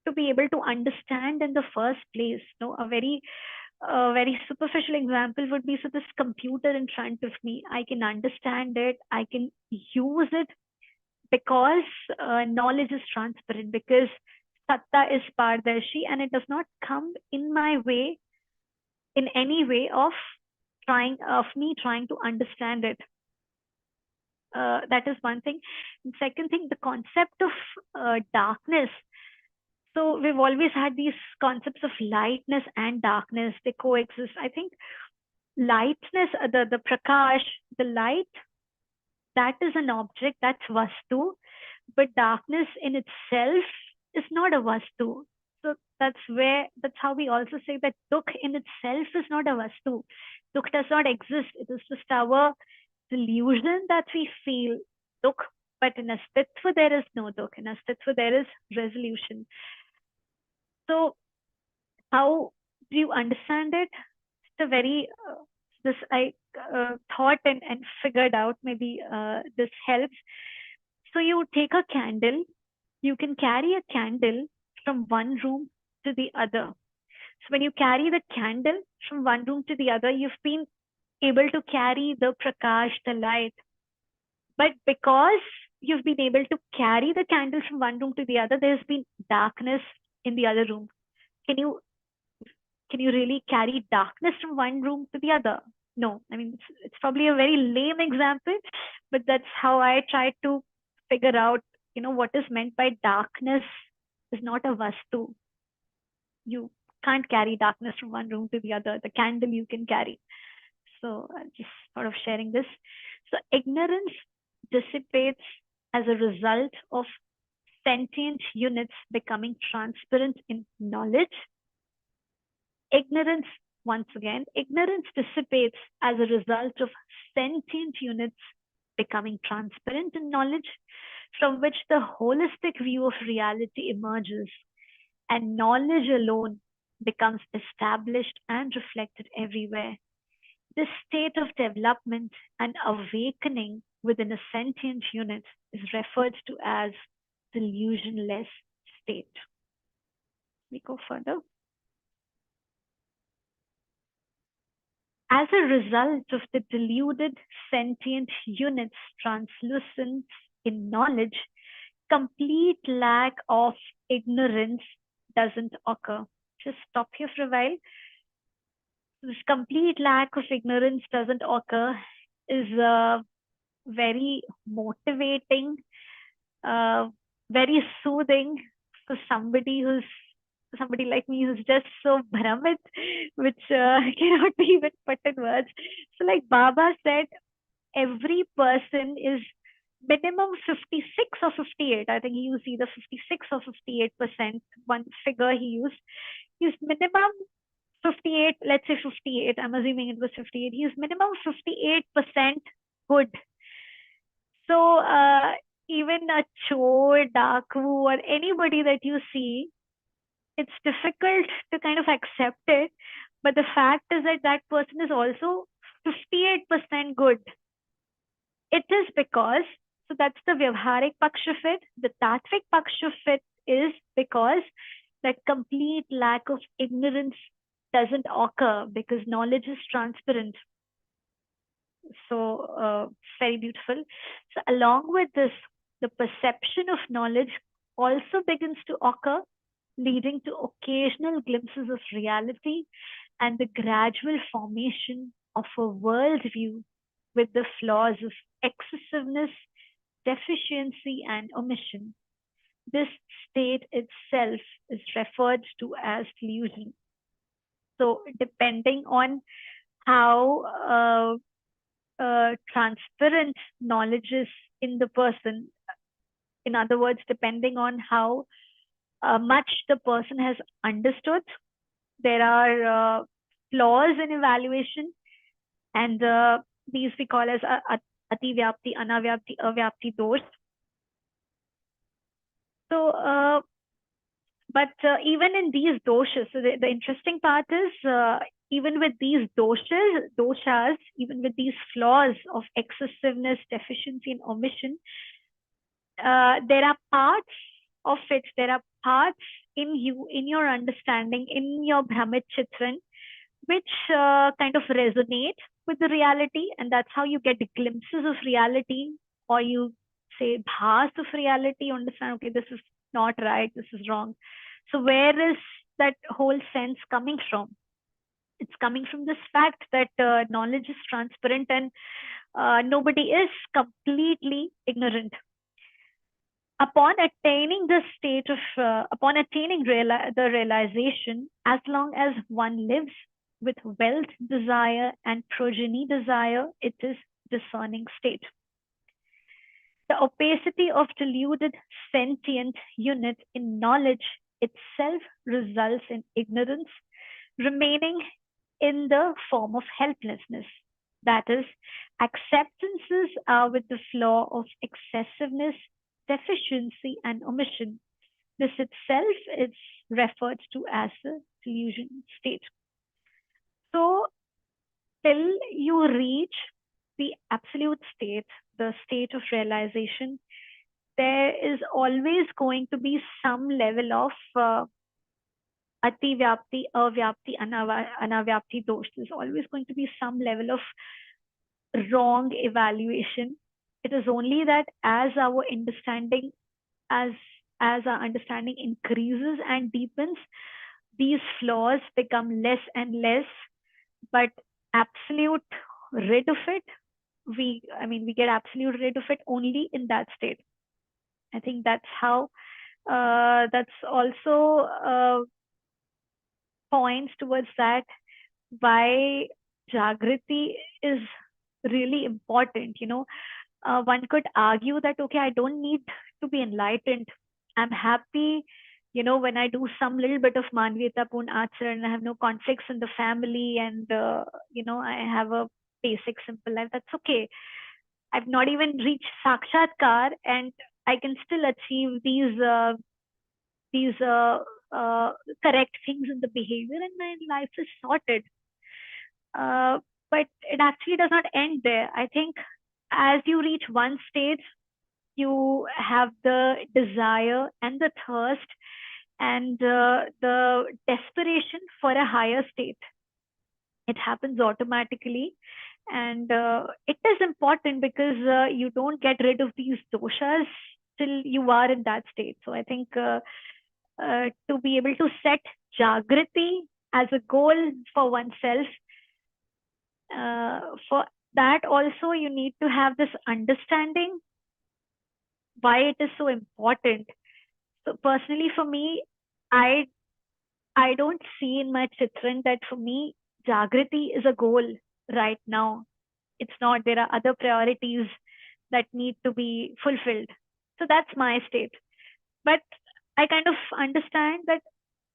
to be able to understand in the first place. A very superficial example would be, so this computer in front of me, I can understand it, I can use it because knowledge is transparent, because satta is pardarshi, and it does not come in my way in any way of me trying to understand it. That is one thing. And second thing, the concept of darkness. So we've always had these concepts of lightness and darkness. They coexist. I think lightness, the prakash, the light, that is an object, that's vastu, but darkness in itself is not a vastu. So that's how we also say that dukh in itself is not a vastu. Dukh does not exist. It is just our delusion that we feel dukh, but in astitva there is no dukh. In astitva there is resolution. So how do you understand it? It's a very this I thought and figured out. Maybe this helps. So you take a candle. You can carry a candle from one room to the other. So when you carry the candle from one room to the other, you've been able to carry the prakash, the light. But because you've been able to carry the candle from one room to the other, there's been darkness in the other room. Can you really carry darkness from one room to the other? No. I mean, it's probably a very lame example, but that's how I tried to figure out, what is meant by darkness is not a vastu. You can't carry darkness from one room to the other. The candle you can carry. So just sort of sharing this. So ignorance dissipates as a result of sentient units becoming transparent in knowledge. Ignorance dissipates as a result of sentient units becoming transparent in knowledge, from which the holistic view of reality emerges, and knowledge alone becomes established and reflected everywhere. This state of development and awakening within a sentient unit is referred to as delusionless state. We go further. As a result of the deluded sentient unit's translucence in knowledge, complete lack of ignorance doesn't occur. Just stop here for a while. This complete lack of ignorance doesn't occur is very motivating, very soothing for somebody like me who's just so bhramit, which cannot be even put in words. So like Baba said, every person is minimum 56 or 58. I think he used either 56 or 58%. One figure he used. He's minimum 58, let's say 58. I'm assuming it was 58. He's minimum 58% good. So even a chore, daku, or anybody that you see, it's difficult to kind of accept it. But the fact is that that person is also 58% good. It is because, so that's the Vyavharik Paksh of it. The Tatvik Paksh of it is because that complete lack of ignorance doesn't occur because knowledge is transparent. So very beautiful. So along with this, the perception of knowledge also begins to occur, leading to occasional glimpses of reality and the gradual formation of a worldview with the flaws of excessiveness, deficiency, and omission. This state itself is referred to as delusion. So depending on how transparent knowledge is in the person, in other words, depending on how much the person has understood, there are flaws in evaluation, and these we call as ati vyapti, anavyapti, avyapti dosh. So but even in these doshas, so the interesting part is even with these doshas, even with these flaws of excessiveness, deficiency, and omission, there are parts of it, there are parts in you, in your understanding, in your Brahmit Chitran, which kind of resonate with the reality, and that's how you get glimpses of reality, or you say bhas of reality, understand, okay, this is not right, this is wrong. So where is that whole sense coming from? It's coming from this fact that knowledge is transparent, and nobody is completely ignorant. Upon attaining the state of, upon attaining the realization, as long as one lives with wealth desire and progeny desire, it is discerning state. The opacity of deluded sentient unit in knowledge itself results in ignorance, remaining in the form of helplessness. That is, acceptances are with the flaw of excessiveness, deficiency, and omission. This itself is referred to as the delusion state. So, till you reach the absolute state, the state of realization, there is always going to be some level of ati vyapti, avyapti, anavyapti dosh. There's always going to be some level of wrong evaluation. It is only that as our understanding, as our understanding increases and deepens, these flaws become less and less, but absolute rid of it, we get absolute rid of it only in that state. I think that's how, that's also points towards that why Jagriti is really important. One could argue that, okay, I don't need to be enlightened. I'm happy, when I do some little bit of Manviyata Pun Acharan, I have no conflicts in the family, and, I have a basic, simple life. That's okay. I've not even reached Sakshatkar, and I can still achieve these correct things in the behavior, and my life is sorted. But it actually does not end there. I think as you reach one stage, you have the desire and the thirst and the desperation for a higher state. It happens automatically. And it is important because you don't get rid of these doshas till you are in that state. So I think to be able to set Jagriti as a goal for oneself, for that also you need to have this understanding why it is so important. So personally for me, I don't see in my Chitran that for me Jagriti is a goal right now. It's not. There are other priorities that need to be fulfilled. So that's my state. But I kind of understand that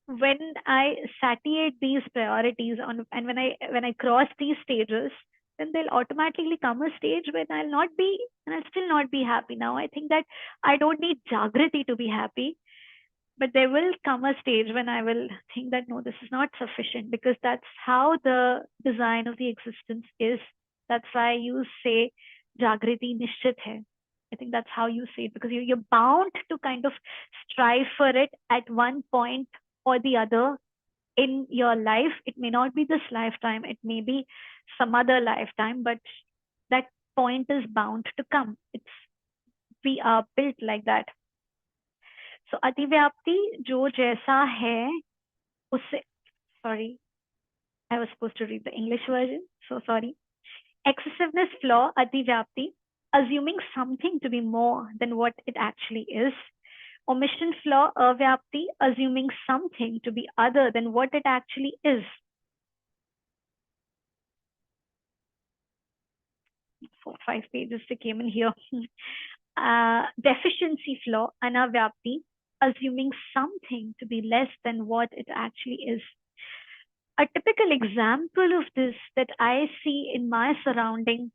when I satiate these priorities on, and when I cross these stages, then there'll automatically come a stage when I'll still not be happy. Now I think that I don't need Jagriti to be happy, but there will come a stage when I will think that no, this is not sufficient, because that's how the design of the existence is. That's why you say Jagriti Nishchit hai. I think that's how you say it, because you're bound to kind of strive for it at one point or the other in your life. It may not be this lifetime, it may be some other lifetime, but that point is bound to come. We are built like that. So Ativyapti, jo jaisa hai, usse, sorry, I was supposed to read the English version, so sorry. Excessiveness flaw, Ativyapti, assuming something to be more than what it actually is. Omission flaw, Avyapti, assuming something to be other than what it actually is. 4-5 pages they came in here. Deficiency flaw, Anavyapti, assuming something to be less than what it actually is. A typical example of this that I see in my surrounding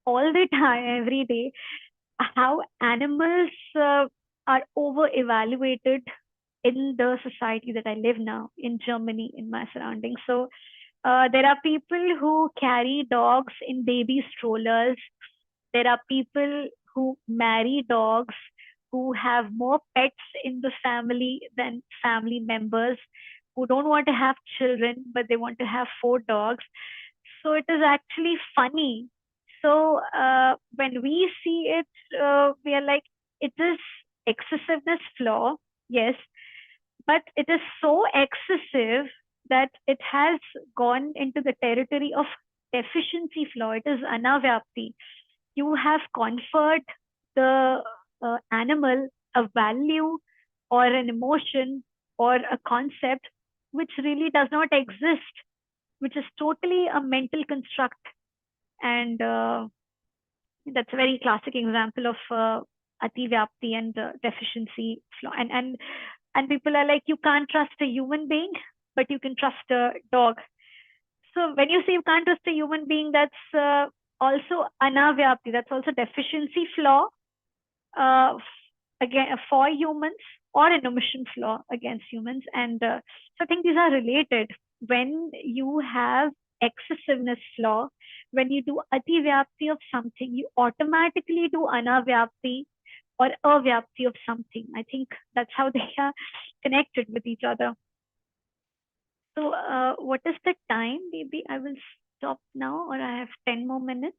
all the time, every day, how animals are over-evaluated in the society that I live now, in Germany, in my surroundings. So there are people who carry dogs in baby strollers. There are people who marry dogs, who have more pets in the family than family members, who don't want to have children, but they want to have 4 dogs. So it is actually funny. So when we see it, we are like, it is excessiveness flaw, yes, but it is so excessive that it has gone into the territory of deficiency flaw. It is anavyapti. You have conferred the animal a value or an emotion or a concept which really does not exist, which is totally a mental construct. And that's a very classic example of ati vyapti and deficiency flaw. And people are like, you can't trust a human being, but you can trust a dog. So when you say you can't trust a human being, that's also anavyapti. That's also deficiency flaw again for humans, or an omission flaw against humans. And so I think these are related. When you have excessiveness flaw, when you do ati vyapti of something, you automatically do anavyapti or avyapti of something. I think that's how they are connected with each other. So what is the time? Maybe I will stop now, or I have 10 more minutes.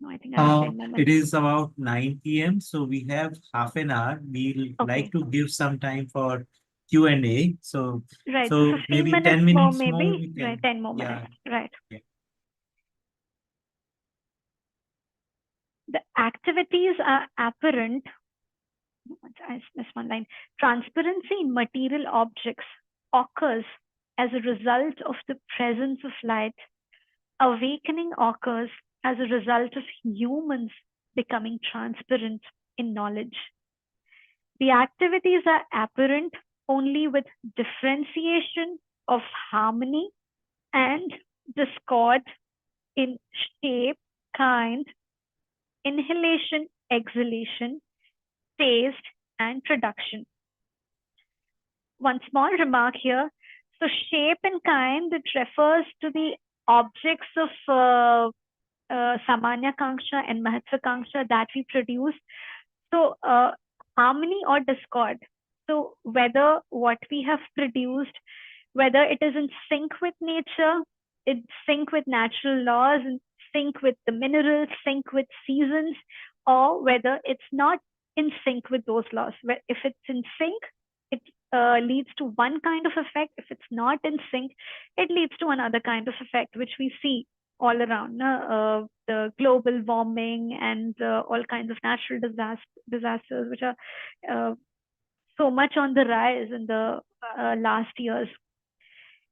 No, I think I have 10 more It minutes. is about 9 p.m. So we have half an hour. We'll Okay. like to give some time for Q&A. So Right. So 15 maybe minutes 10 more, minutes more maybe. we can. Right. 10 more Yeah. minutes. Right. Yeah. The activities are apparent. I missed one line. Transparency in material objects occurs as a result of the presence of light. Awakening occurs as a result of humans becoming transparent in knowledge. The activities are apparent only with differentiation of harmony and discord in shape, kind, inhalation, exhalation, taste, and production. One small remark here. So shape and kind, it refers to the objects of Samanya Kanksha and Mahatvakanksha that we produce. So harmony or discord. So whether what we have produced, whether it is in sync with nature, in sync with natural laws, in sync with the minerals, sync with seasons, or whether it's not in sync with those laws. If it's in sync, it leads to one kind of effect. If it's not in sync, it leads to another kind of effect, which we see all around. The global warming and all kinds of natural disasters, which are so much on the rise in the last years.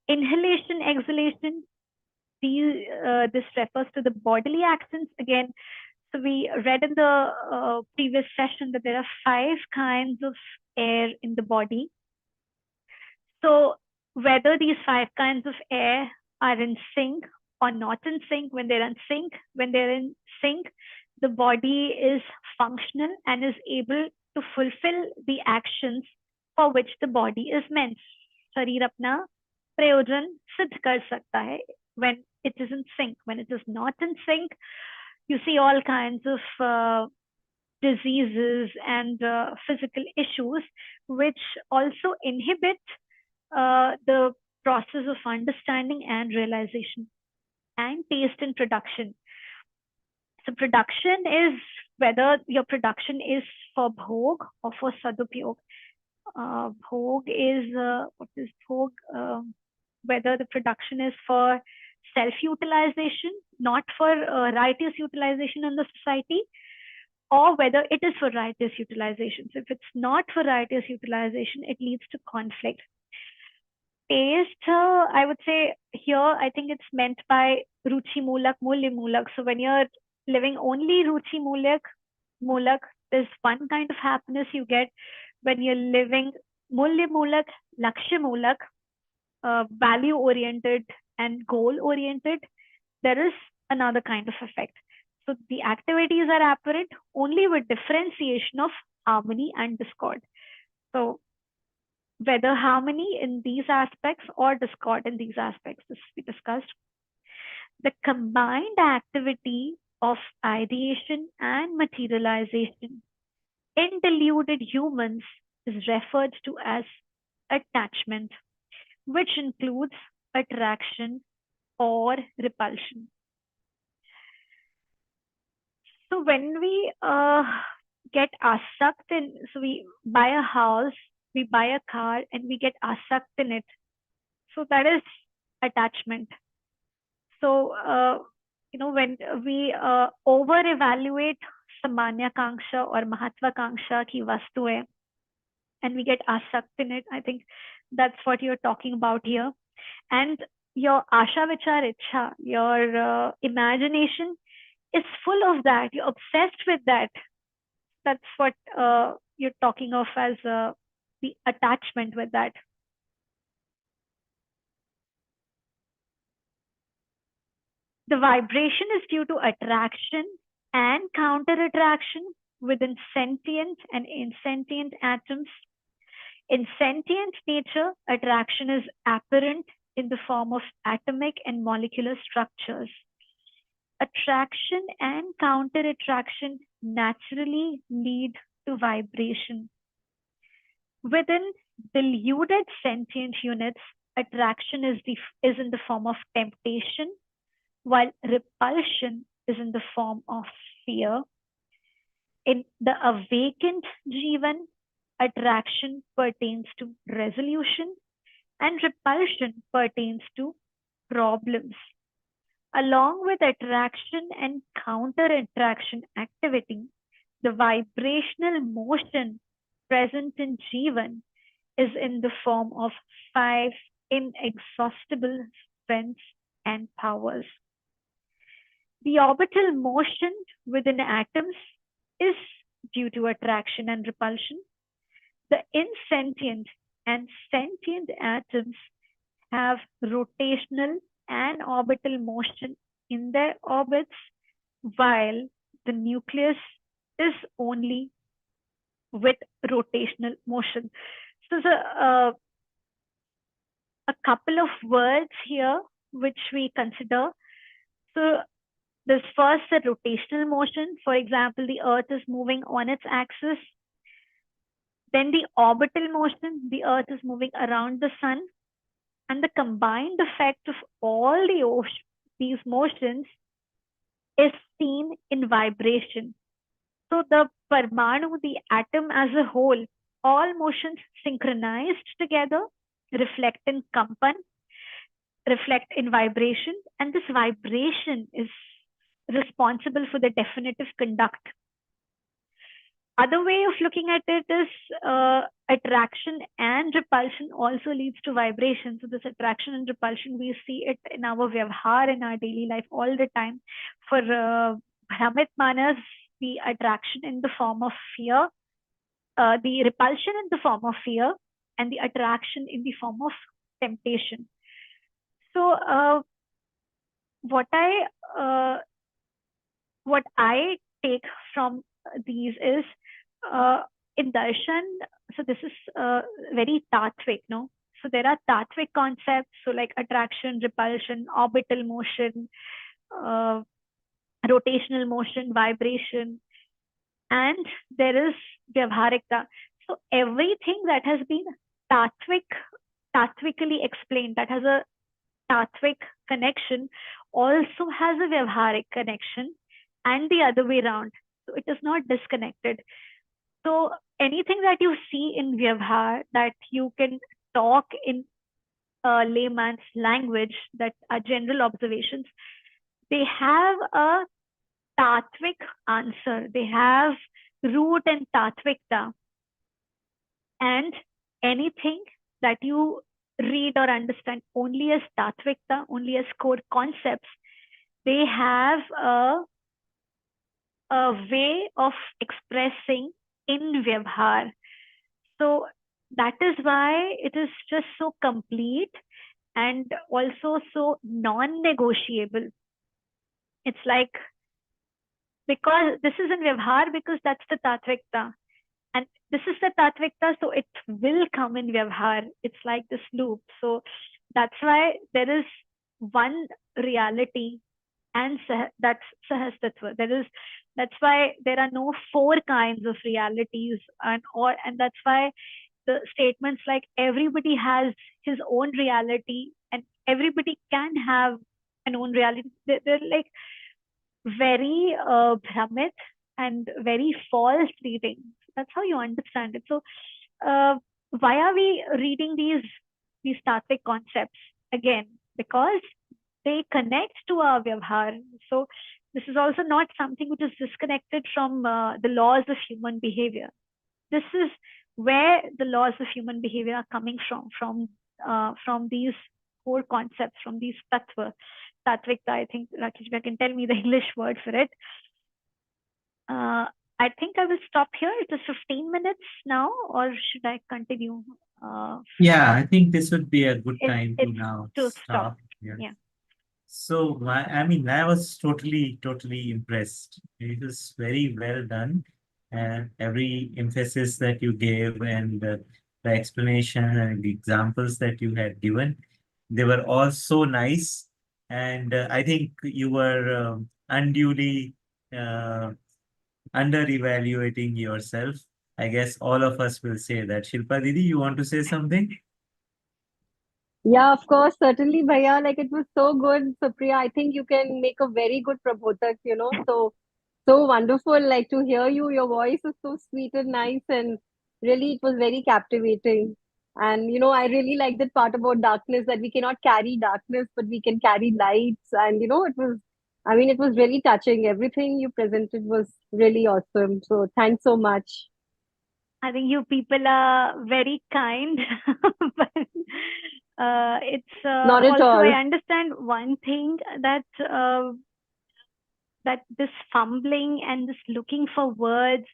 Inhalation, exhalation, this refers to the bodily accents. Again, so we read in the previous session that there are 5 kinds of air in the body. So whether these 5 kinds of air are in sync or not in sync, when they're in sync, the body is functional and is able to fulfill the actions for which the body is meant. शरीर अपना प्रयोजन सिद्ध कर सकता है when it is in sync. When it is not in sync, you see all kinds of diseases and physical issues, which also inhibit the process of understanding and realization. And taste and production. So production is whether your production is for bhog or for sadupyog. Bhog is, what is bhog? Whether the production is for self-utilization, not for righteous utilization in the society, or whether it is for righteous utilization. So if it's not for righteous utilization, it leads to conflict. Taste, I would say here, I think it's meant by ruchi mulak, mulya mulak. So when you're living only ruchi mulak, there's one kind of happiness you get. When you're living mulya mulak, lakshya mulak, value oriented and goal oriented, there is another kind of effect. So the activities are apparent only with differentiation of harmony and discord. So whether harmony in these aspects or discord in these aspects, this we discussed. The combined activity of ideation and materialization in deluded humans is referred to as attachment, which includes attraction or repulsion. So when we get sucked in, so we buy a house, we buy a car, and we get sucked in it. So that is attachment. So, when we over-evaluate samanya kanksha or mahatva kanksha ki vastu hai, and we get sucked in it, I think that's what you're talking about here. And your asha vichar ichha, your imagination is full of that. You're obsessed with that. That's what you're talking of as the attachment with that. The vibration is due to attraction and counter-attraction within sentient and insentient atoms. In sentient nature, attraction is apparent in the form of atomic and molecular structures. Attraction and counter-attraction naturally lead to vibration. Within deluded sentient units, attraction is in the form of temptation, while repulsion is in the form of fear. In the awakened Jivan, attraction pertains to resolution and repulsion pertains to problems. Along with attraction and counter-attraction activity, the vibrational motion present in Jivan is in the form of 5 inexhaustible strengths and powers. The orbital motion within atoms is due to attraction and repulsion. The insentient and sentient atoms have rotational and orbital motion in their orbits, while the nucleus is only with rotational motion. So there's a couple of words here which we consider. So there's first the rotational motion. For example, the Earth is moving on its axis. Then the orbital motion, the Earth is moving around the sun. And the combined effect of all these motions is seen in vibration. So the Parmanu, the atom as a whole, all motions synchronized together reflect in kampan, reflect in vibration, and this vibration is responsible for the definitive conduct. Other way of looking at it is attraction and repulsion also leads to vibration. So this attraction and repulsion, we see it in our vyavhar, in our daily life all the time. For Brahmit Manas, the attraction in the form of fear, the repulsion in the form of fear, and the attraction in the form of temptation. So what I take from these is in darshan, so this is very tatvik, no? So there are tatvik concepts, so like attraction, repulsion, orbital motion, rotational motion, vibration, and there is vyavharikta. So everything that has been tatvically explained, that has a tatvik connection, also has a vyavharik connection, and the other way around. So it is not disconnected. So anything that you see in vyavhar that you can talk in layman's language, that are general observations, they have a tatvik answer. They have root and tatvikta. And anything that you read or understand only as tatvikta, only as core concepts, they have a way of expressing in vyavhar. So that is why it is just so complete and also so non-negotiable. It's like, because this is in vyavhar, because that's the tatvikta. And this is the tatvikta, so it will come in vyavhar. It's like this loop. So that's why there is one reality and that's Sahastattva. That's why there are no four kinds of realities, and that's why the statements like everybody has his own reality and everybody can have an own reality, they're like very Brahmit and very false readings. That's how you understand it. So why are we reading these Tattvic concepts again? Because they connect to our Vyavhar. So this is also not something which is disconnected from the laws of human behavior. This is where the laws of human behavior are coming from these core concepts, from these Tattvic. I think Rakesh can tell me the English word for it. I think I will stop here. It is 15 minutes now, or should I continue? Yeah, I think this would be a good time to now to stop. stop here. Yeah. So, I mean, I was totally impressed. It was very well done. And every emphasis that you gave and the explanation and the examples that you had given, they were all so nice. And I think you were unduly under-evaluating yourself. I guess all of us will say that. Shilpa Didi, you want to say something? Yeah, of course, certainly, Bhaiya. Like it was so good, Supriya. I think you can make a very good Prabhotak, so wonderful. Like to hear you, your voice is so sweet and nice, and really it was very captivating. And I really like that part about darkness, that we cannot carry darkness, but we can carry lights. And it was really touching. Everything you presented was really awesome. So thanks so much. I think you people are very kind, but it's Not at also all. I understand one thing that that this fumbling and this looking for words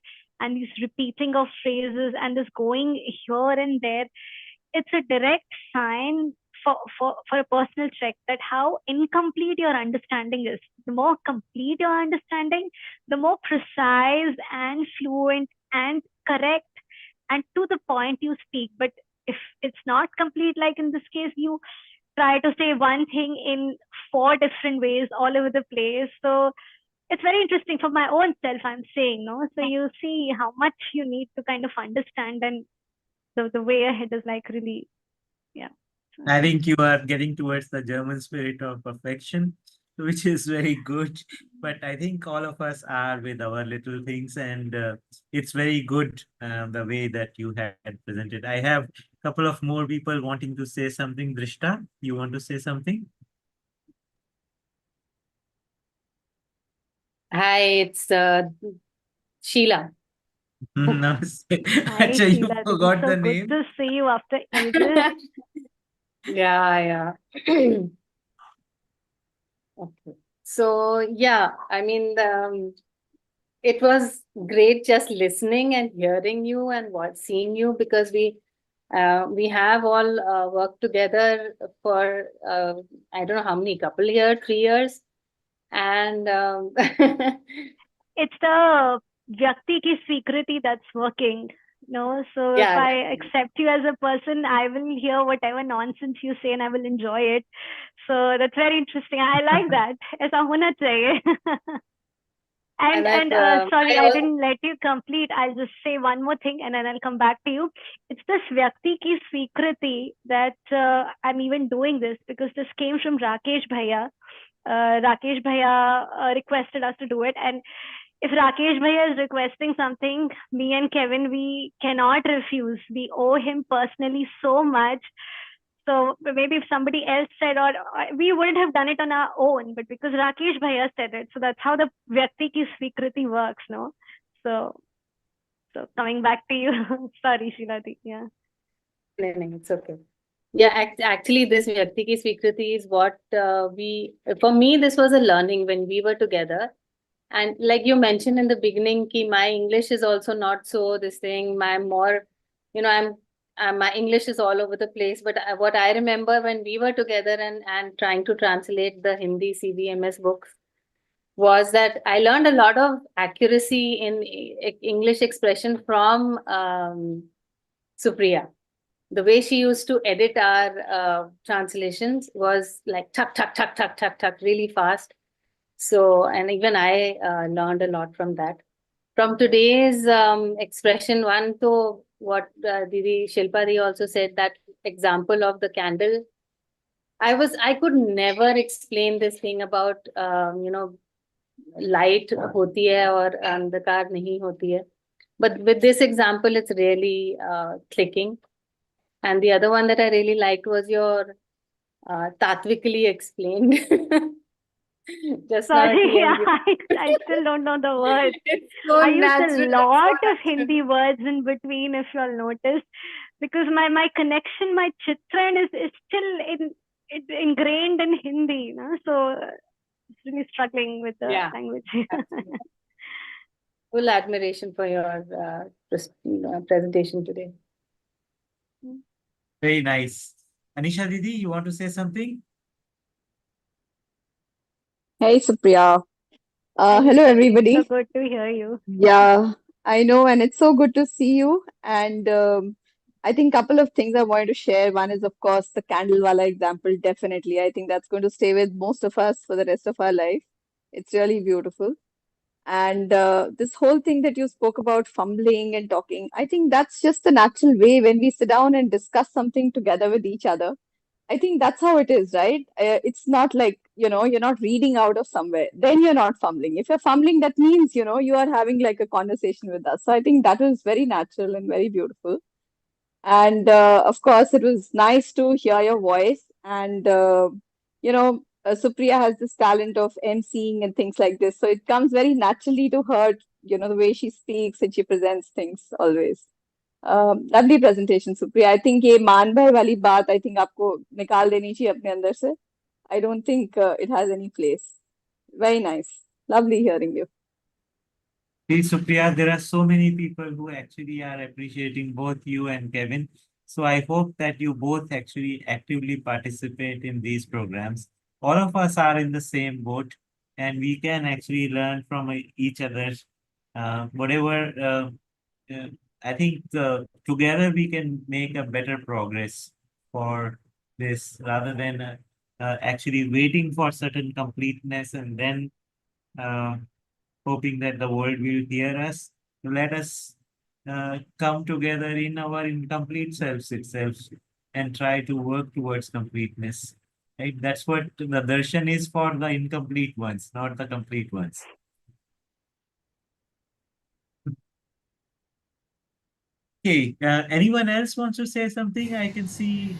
and this repeating of phrases and this going here and there, it's a direct sign for a personal check that how incomplete your understanding is. The more complete your understanding, the more precise and fluent and correct and to the point you speak. But if it's not complete, like in this case, you try to say one thing in four different ways all over the place. So it's very interesting for my own self, I'm saying, no? So you see how much you need to kind of understand, and the way ahead is like really, yeah. I think you are getting towards the German spirit of perfection, which is very good. But I think all of us are with our little things, and it's very good the way that you had presented. I have a couple of more people wanting to say something. Drishta, you want to say something? Hi, it's Sheila. Namaste. Hi, Acha, you Sheila. forgot So the good name. to see you after ages. Yeah. Okay. So yeah, I mean, it was great just listening and hearing you and seeing you, because we have all worked together for I don't know how many, couple years, 3 years, and It's the Vyakti ki Swikriti that's working. No, so if yeah, I accept you as a person, I will hear whatever nonsense you say and I will enjoy it. So that's very interesting. I like that. ऐसा होना चाहिए. And sorry, I didn't let you complete. I'll just say one more thing and then I'll come back to you. It's this Vyakti ki Swikriti that I'm even doing this because this came from Rakesh Bhaiya. Rakesh Bhaiya requested us to do it, and if Rakesh Bhaiya is requesting something, me and Kevin, we cannot refuse. We owe him personally so much. So maybe if somebody else said, or we wouldn't have done it on our own, but because Rakesh Bhaiya said it, so that's how the Vyakti ki Swikriti works, no? So coming back to you, sorry, Shilati, yeah. No, it's okay. Yeah, actually, this Vyakti ki Swikriti is what for me, this was a learning when we were together. And like you mentioned in the beginning, my English is also not so this thing. I'm more, my English is all over the place. But what I remember when we were together and trying to translate the Hindi CVMS books was that I learned a lot of accuracy in English expression from Supriya. The way she used to edit our translations was like tuck, tuck, tuck, tuck, tuck, tuck, really fast. So, and even I learned a lot from that. From today's expression, one, to what Didi Shilpa Di also said, that example of the candle. I could never explain this thing about, light hoti hai aur andhakar nahi hoti hai. But with this example, it's really clicking. And the other one that I really liked was your tatvically explained. Just now at Sorry, the end. I still don't know the words. It's so I used natural. a It's lot so of natural. Hindi words in between, if you'll notice, because my connection, my chitran is still ingrained in Hindi, so really struggling with the Yeah, language. absolutely. Full admiration for your presentation today. Very nice. Anisha Didi, you want to say something? Hey, Supriya. Hi, Hello, Nisha. So everybody. good to hear you. Yeah, I know, and it's so good to see you. And I think couple of things I wanted to share. One is, of course, the candle wala example. Definitely, I think that's going to stay with most of us for the rest of our life. It's really beautiful. And this whole thing that you spoke about fumbling and talking, I think that's just the natural way when we sit down and discuss something together with each other. I think that's how it is, right? It's not like, you're not reading out of somewhere. Then you're not fumbling. If you're fumbling, that means, you are having like a conversation with us. So I think that is very natural and very beautiful. And of course, it was nice to hear your voice. And, Supriya has this talent of emceeing and things like this. So it comes very naturally to her, the way she speaks and she presents things always. Lovely presentation, Supriya. I think ये मान भाई वाली बात I think आपको निकाल देनी चाहिए अपने अंदर से. I don't think it has any place. Very nice. Lovely hearing you. Please, Supriya, there are so many people who actually are appreciating both you and Kevin. So I hope that you both actually actively participate in these programs. All of us are in the same boat, and we can actually learn from each other. Whatever I think together we can make a better progress for this rather than actually waiting for certain completeness and then uh, hoping that the world will hear us. Let us come together in our incomplete selves itself and try to work towards completeness. Right? That's what the darshan is for the incomplete ones, not the complete ones. Okay, anyone else wants to say something? I can see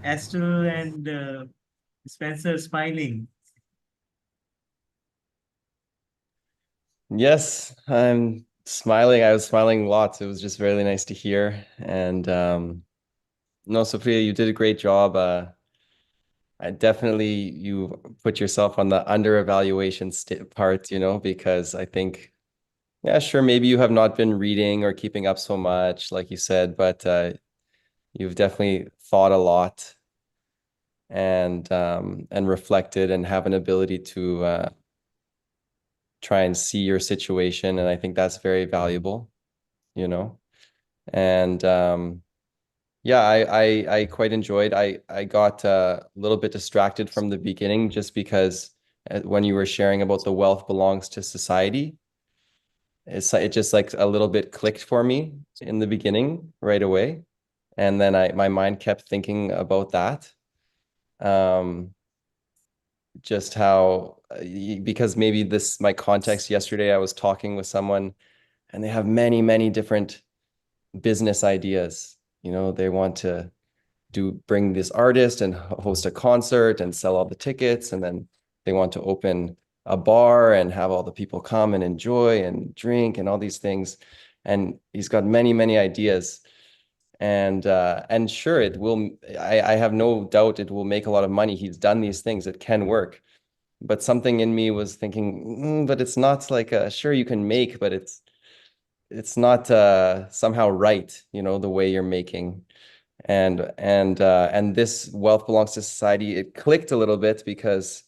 Esther and Spencer smiling. Yes, I'm smiling. I was smiling lots. It was just really nice to hear. And no, Sophia, you did a great job. I definitely you put yourself on the under evaluation part, because I think, yeah, sure, maybe you have not been reading or keeping up so much, like you said, but you've definitely thought a lot and reflected and have an ability to try and see your situation. And I think that's very valuable, and yeah, I quite enjoyed. I got a little bit distracted from the beginning just because when you were sharing about the wealth belongs to society, it just like a little bit clicked for me in the beginning right away. And then my mind kept thinking about that. Just how because maybe my context yesterday, I was talking with someone and they have many, many different business ideas. They want to bring this artist and host a concert and sell all the tickets, and then they want to open a bar and have all the people come and enjoy and drink and all these things. And he's got many, many ideas. And sure, it will. I have no doubt it will make a lot of money. He's done these things. It can work. But something in me was thinking, but it's not like sure you can make, but it's not somehow right, the way you're making. And this wealth belongs to society. It clicked a little bit because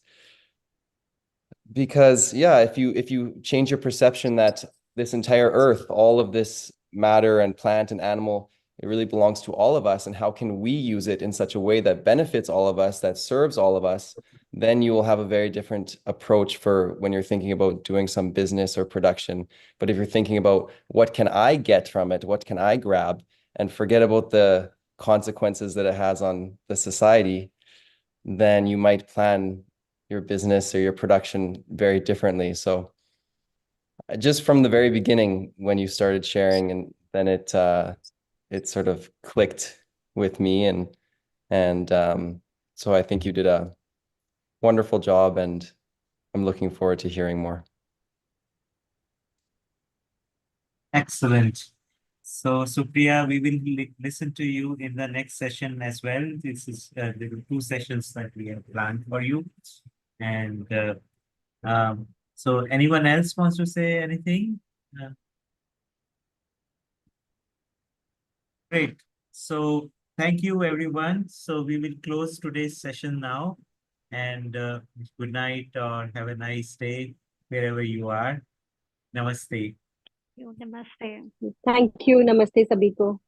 yeah, if you change your perception that this entire earth, all of this matter and plant and animal It really belongs to all of us. And how can we use it in such a way that benefits all of us, that serves all of us? Then you will have a very different approach for when you're thinking about doing some business or production. But if you're thinking about what can I get from it, what can I grab, and forget about the consequences that it has on the society, then you might plan your business or your production very differently. So just from the very beginning, when you started sharing, and then it sort of clicked with me, and so I think you did a wonderful job, and I'm looking forward to hearing more. Excellent. So, Supriya, we will listen to you in the next session as well. This is there are 2 sessions that we have planned for you. And so anyone else wants to say anything? Great. So thank you, everyone. So we will close today's session now. And good night or have a nice day wherever you are. Namaste. Namaste. Thank you. Namaste, Sabiko.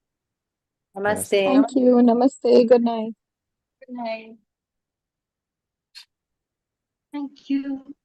Namaste. Thank you. Namaste. Good night. Good night. Thank you.